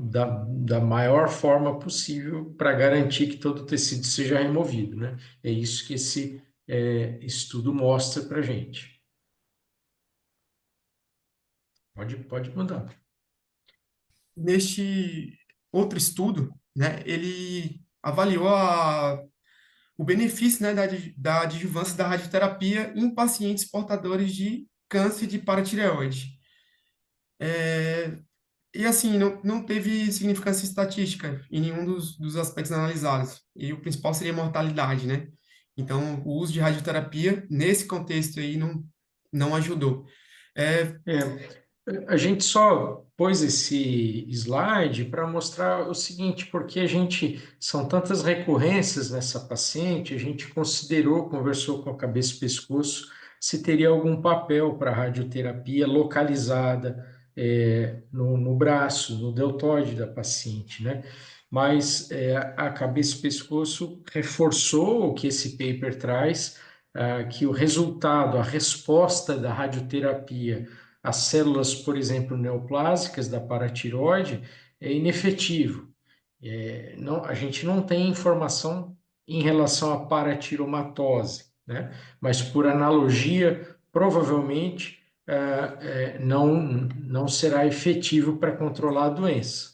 da maior forma possível para garantir que todo o tecido seja removido, né? É isso que esse estudo mostra para a gente. Pode mandar. Neste outro estudo, né, ele avaliou o benefício, né, da adjuvância da radioterapia em pacientes portadores de câncer de paratireoide. E assim, não teve significância estatística em nenhum dos aspectos analisados. E o principal seria a mortalidade, né? Então, o uso de radioterapia, nesse contexto aí, não ajudou. É, A gente só pôs esse slide para mostrar o seguinte, porque são tantas recorrências nessa paciente, a gente considerou, conversou com a cabeça e pescoço, se teria algum papel para radioterapia localizada no braço, no deltoide da paciente, né? Mas a cabeça e pescoço reforçou o que esse paper traz, que o resultado, a resposta da radioterapia as células, por exemplo, neoplásicas da paratireoide é inefetivo. A gente não tem informação em relação à paratiromatose, né? Mas por analogia, provavelmente não será efetivo para controlar a doença.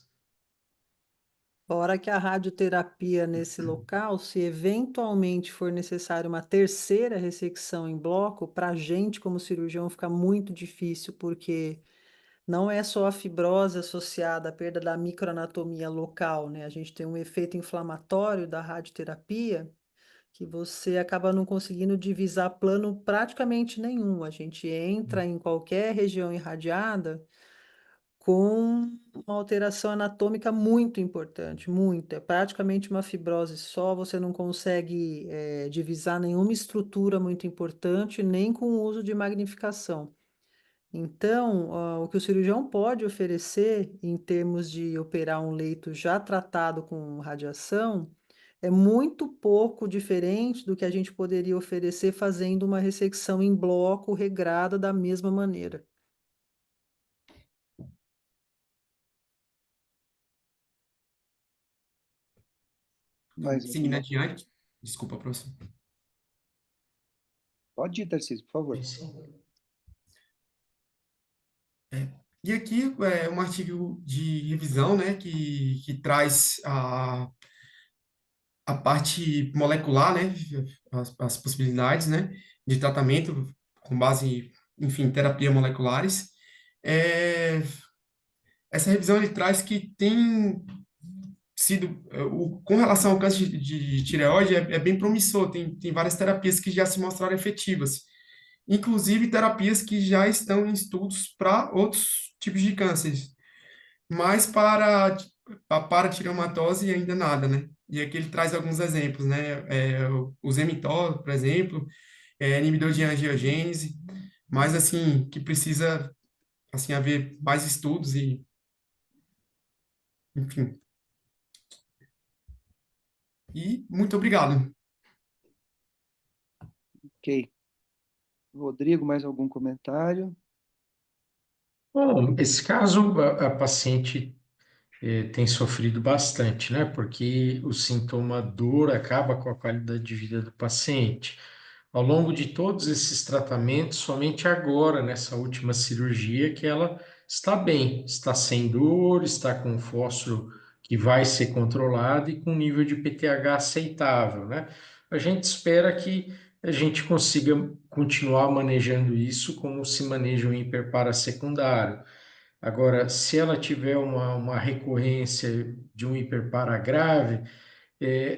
Fora que a radioterapia nesse local, se eventualmente for necessário uma terceira ressecção em bloco, para a gente, como cirurgião, fica muito difícil, porque não é só a fibrose associada à perda da microanatomia local, né? A gente tem um efeito inflamatório da radioterapia que você acaba não conseguindo divisar plano praticamente nenhum. A gente entra em qualquer região irradiada com uma alteração anatômica muito importante, muito. É praticamente uma fibrose só, você não consegue divisar nenhuma estrutura muito importante, nem com o uso de magnificação. Então, o que o cirurgião pode oferecer em termos de operar um leito já tratado com radiação é muito pouco diferente do que a gente poderia oferecer fazendo uma ressecção em bloco regrada da mesma maneira. Mais seguindo alguma? adiante, desculpa, professor. Pode ir, Tarcísio, por favor. E aqui é um artigo de revisão, né, que traz a parte molecular, né, as possibilidades, né, de tratamento com base, enfim, em terapia moleculares. É, essa revisão ele traz que tem sido, com relação ao câncer de tireoide, é bem promissor, tem várias terapias que já se mostraram efetivas, inclusive terapias que já estão em estudos para outros tipos de cânceres, mas para a paratireomatose ainda nada, né? E aqui ele traz alguns exemplos, né? O Zemitor, por exemplo, inibidor de angiogênese, mas assim, que precisa assim haver mais estudos e, enfim. E muito obrigado. Ok. Rodrigo, mais algum comentário? Bom, esse caso, a paciente tem sofrido bastante, né? Porque o sintoma dor acaba com a qualidade de vida do paciente. Ao longo de todos esses tratamentos, somente agora, nessa última cirurgia, que ela está bem, está sem dor, está com um fósforo que vai ser controlado e com nível de PTH aceitável, né? A gente espera que a gente consiga continuar manejando isso como se maneja um hiperparasecundário. Agora, se ela tiver uma recorrência de um hiperpara grave,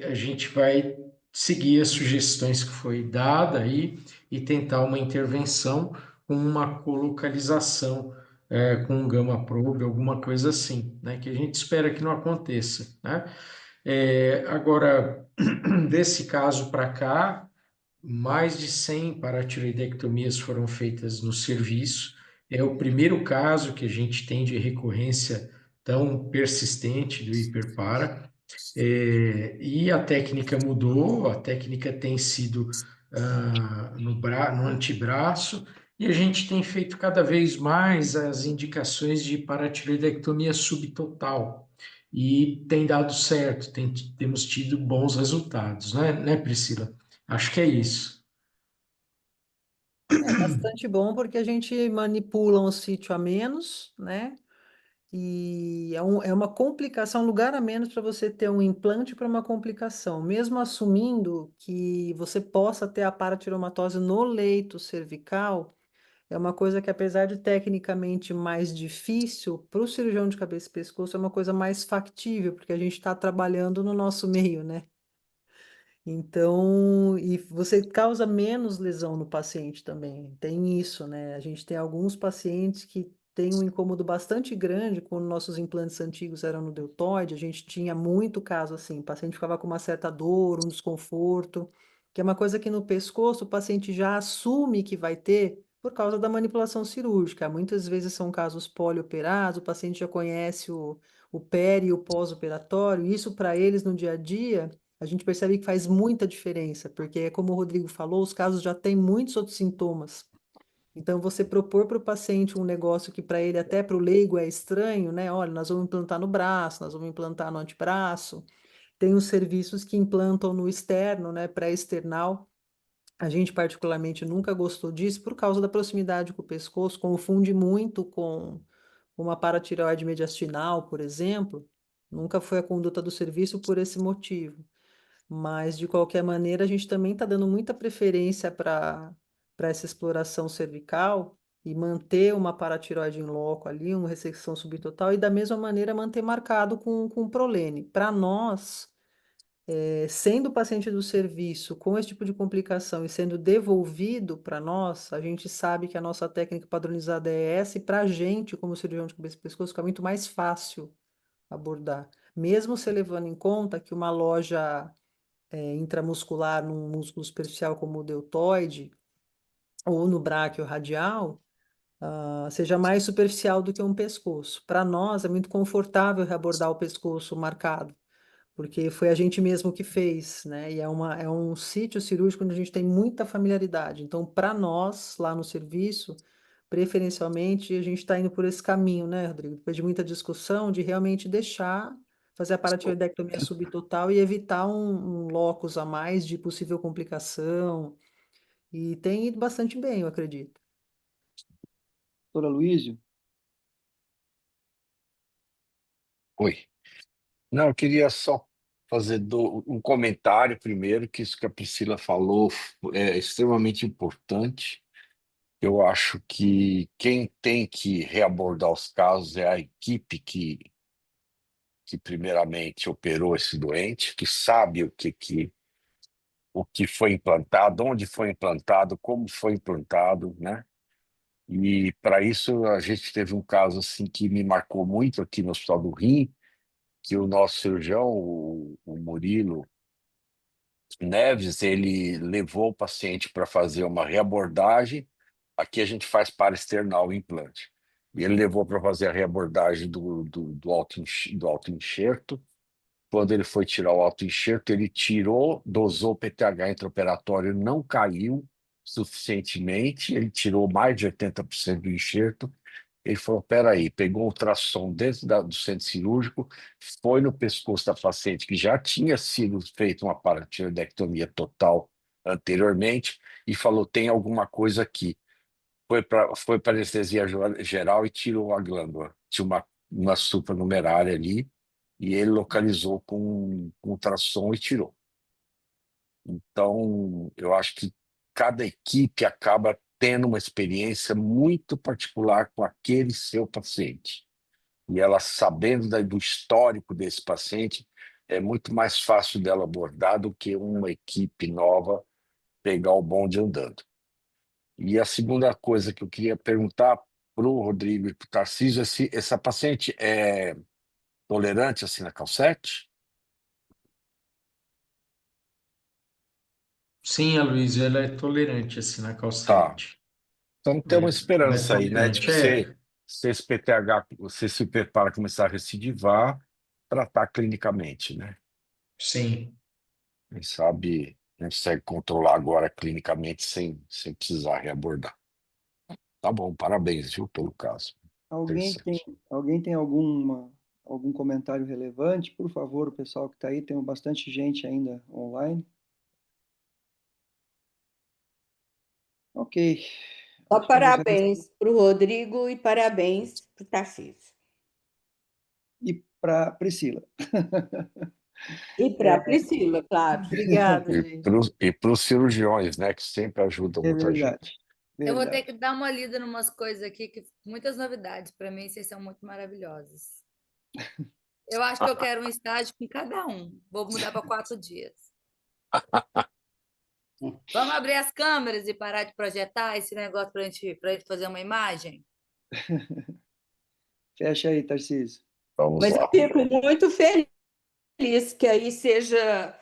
a gente vai seguir as sugestões que foi dada aí e tentar uma intervenção com uma colocalização, com um gamma probe, alguma coisa assim, né? Que a gente espera que não aconteça, né? Agora, desse caso para cá, mais de 100 paratiroidectomias foram feitas no serviço. É o primeiro caso que a gente tem de recorrência tão persistente do hiperpara. E a técnica mudou, a técnica tem sido no antebraço, e a gente tem feito cada vez mais as indicações de paratiroidectomia subtotal. E tem dado certo, temos tido bons resultados, né, Priscila? Acho que é isso. É bastante bom porque a gente manipula um sítio a menos, né? E é uma complicação, um lugar a menos para você ter um implante para uma complicação, mesmo assumindo que você possa ter a paratiromatose no leito cervical, é uma coisa que, apesar de tecnicamente mais difícil, para o cirurgião de cabeça e pescoço é uma coisa mais factível, porque a gente está trabalhando no nosso meio, né? Então, e você causa menos lesão no paciente também. Tem isso, né? A gente tem alguns pacientes que têm um incômodo bastante grande quando nossos implantes antigos eram no deltoide. A gente tinha muito caso assim, o paciente ficava com uma certa dor, um desconforto, que é uma coisa que no pescoço o paciente já assume que vai ter por causa da manipulação cirúrgica. Muitas vezes são casos polioperados, o paciente já conhece o peri e o pós-operatório, isso para eles no dia a dia a gente percebe que faz muita diferença, porque, como o Rodrigo falou, os casos já têm muitos outros sintomas. Então, você propor para o paciente um negócio que para ele, até para o leigo, é estranho, né? Olha, nós vamos implantar no braço, nós vamos implantar no antebraço. Tem os serviços que implantam no externo, né? Pré-external. A gente, particularmente, nunca gostou disso por causa da proximidade com o pescoço, confunde muito com uma paratireoide mediastinal, por exemplo. Nunca foi a conduta do serviço por esse motivo. Mas, de qualquer maneira, a gente também está dando muita preferência para essa exploração cervical e manter uma paratiroide em loco ali, uma ressecção subtotal, e da mesma maneira manter marcado com prolene. Para nós, sendo paciente do serviço com esse tipo de complicação e sendo devolvido para nós, a gente sabe que a nossa técnica padronizada é essa, e para a gente, como cirurgião de cabeça e pescoço, fica muito mais fácil abordar. Mesmo se levando em conta que uma loja intramuscular num músculo superficial como o deltoide ou no bráquio radial, seja mais superficial do que um pescoço. Para nós é muito confortável reabordar o pescoço marcado, porque foi a gente mesmo que fez, né? E é um sítio cirúrgico onde a gente tem muita familiaridade. Então, para nós, lá no serviço, preferencialmente, a gente está indo por esse caminho, né, Rodrigo? Depois de muita discussão, de realmente deixar fazer a paratiroidectomia subtotal e evitar um locus a mais de possível complicação. E tem ido bastante bem, eu acredito. Doutora Luísio, Oi. Não, eu queria só fazer um comentário primeiro, que isso que a Priscila falou é extremamente importante. Eu acho que quem tem que reabordar os casos é a equipe que primeiramente operou esse doente, que sabe o que foi implantado, onde foi implantado, como foi implantado, né? E para isso a gente teve um caso assim que me marcou muito aqui no Hospital do Rim, que o nosso cirurgião, o Murilo Neves, ele levou o paciente para fazer uma reabordagem. Aqui a gente faz para externar o implante. E ele levou para fazer a reabordagem do autoenxerto. Quando ele foi tirar o autoenxerto, ele tirou, dosou o PTH intraoperatório, não caiu suficientemente, ele tirou mais de 80% do enxerto. Ele falou: peraí, pegou um ultrassom dentro do centro cirúrgico, foi no pescoço da paciente que já tinha sido feita uma paratiroidectomia total anteriormente e falou: tem alguma coisa aqui. Foi para anestesia geral e tirou a glândula. Tinha uma supranumerária ali e ele localizou com ultrassom e tirou. Então, eu acho que cada equipe acaba tendo uma experiência muito particular com aquele seu paciente. E ela, sabendo do histórico desse paciente, é muito mais fácil dela abordar do que uma equipe nova pegar o bonde andando. E a segunda coisa que eu queria perguntar para o Rodrigo e para o Tarcísio é se essa paciente é tolerante assim na calcete? Sim, a Luísa, ela é tolerante assim na Tá. calcete. Então tem uma Ela é esperança aí, né? Tipo, tolerante. se esse PTH, você se prepara a começar a recidivar, tratar clinicamente, né? Sim. Quem sabe consegue controlar agora clinicamente sem precisar reabordar. Tá bom, parabéns, viu, pelo caso. Alguém tem, Interessante. alguém tem algum comentário relevante? Por favor, o pessoal que está aí, tem bastante gente ainda online. Ok. Só Acho que nos resta- parabéns para o Rodrigo e parabéns para o Tarcísio. E para Priscila. E para a Priscila, claro. Obrigada, gente. E para os cirurgiões, né, que sempre ajudam É muita verdade. gente. Eu vou ter Verdade. que dar uma lida em umas coisas aqui, que muitas novidades para mim, vocês são muito maravilhosos. Eu acho que eu quero um estágio com cada um. Vou mudar para 4 dias. Vamos abrir as câmeras e parar de projetar esse negócio para gente fazer uma imagem? Fecha aí, Tarcísio. Vamos Mas eu lá. fico muito feliz que aí seja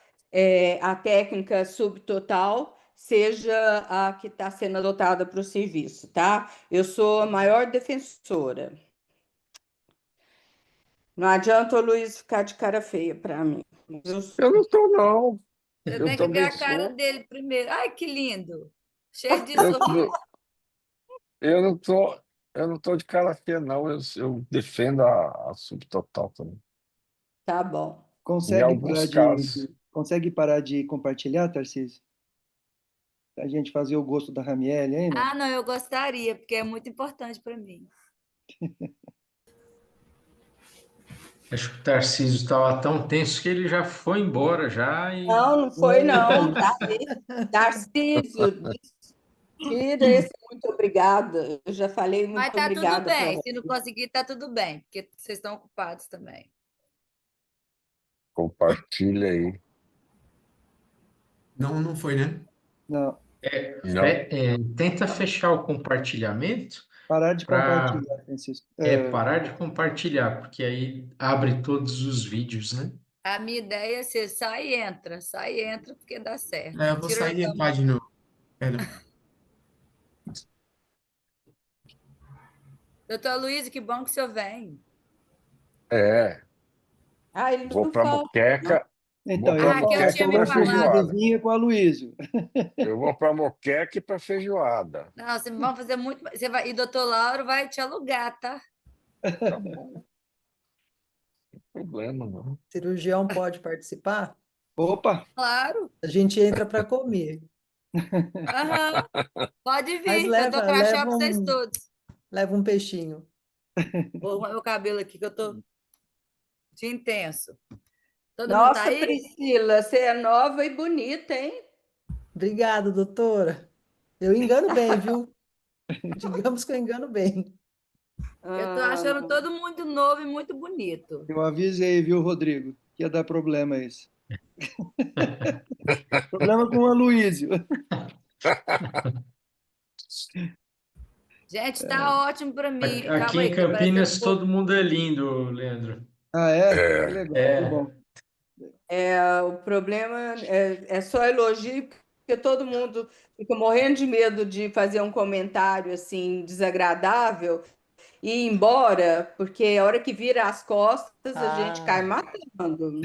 a técnica subtotal, seja a que está sendo adotada para o serviço, tá? Eu sou a maior defensora. Não adianta o Luiz ficar de cara feia para mim. Eu não estou, não. Você Eu tem que ver também a cara sou. dele primeiro. Ai, que lindo! Cheio de Eu, sorriso. eu não tô de cara feia, não. Eu defendo a subtotal também. Tá bom. Em alguns casos. Consegue parar de compartilhar, Tarcísio? Para a gente fazer o gosto da Ramiele aí, né? Ah, não, eu gostaria, porque é muito importante para mim. Acho que o Tarcísio estava tão tenso que ele já foi embora já e Não foi, não. Tarcísio, tira esse muito obrigada. Eu já falei muito Mas tá tudo obrigada para bem. você. Se não conseguir, tá tudo bem, porque vocês estão ocupados também. Compartilha aí. Não foi, né? Não. Não. tenta fechar o compartilhamento Parar de para compartilhar, Francisco. parar de compartilhar, porque aí abre todos os vídeos, né? A minha ideia é ser sai e entra, porque dá certo. Eu vou Tira sair e a entrar de novo. Perdão. Doutor Luiz, que bom que o senhor vem. Ele Vou não para falta. Moqueca. Então, Vou eu para Raquel falo tinha moqueca e me para que o falado. feijoada. vinha com a Luísio. Eu vou para moqueca e para feijoada. Não, vocês vão fazer muito. Você vai... E doutor Lauro vai te alugar, tá? Tá bom. Não tem problema, não. Cirurgião pode participar? Opa! Claro. A gente entra para comer. Aham. Pode Mas vir, eu dou crachá para vocês todos. leva um peixinho. Vou arrumar meu cabelo aqui, que eu tô de intenso. Todo mundo tá Nossa, aí? Priscila, você é nova e bonita, hein? Obrigada, doutora. Eu engano bem, viu? Digamos que eu engano bem. Eu tô achando todo mundo novo e muito bonito. Eu avisei, viu, Rodrigo? Que ia dar problema isso. Problema com o Aloysio. Gente, tá ótimo para mim. Aqui Calma aí, em que tô parecendo Campinas todo mundo é lindo, Leandro. Ah, é? É. Que legal, que bom. O problema é só elogio, porque todo mundo fica morrendo de medo de fazer um comentário assim desagradável e ir embora, porque a hora que vira as costas a gente cai matando.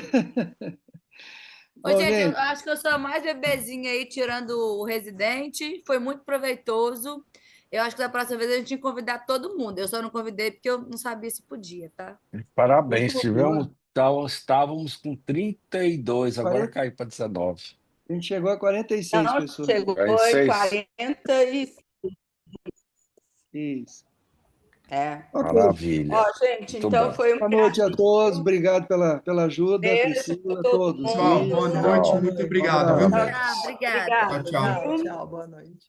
Ô, Bom, gente, eu gente, acho que eu sou a mais bebezinha aí, tirando o residente. Foi muito proveitoso. Eu acho que da próxima vez a gente tinha que convidar todo mundo. Eu só não convidei porque eu não sabia se podia, tá? Parabéns. por favor. Estávamos com 32, agora 40, caiu para 19. a gente chegou a 46 Não, pessoas. chegou em 46. 40 e... Isso. Maravilha. Ó, gente, Muito então bom. foi um Boa noite a prazer. todos. Obrigado pela ajuda, Beijo Priscila, pra todo todos. mundo. Pessoal, Luiz, boa Tchau. noite. Boa Muito noite. obrigado, viu? abraço. Tá, obrigada. Tchau, tchau. Tchau, tchau, boa noite.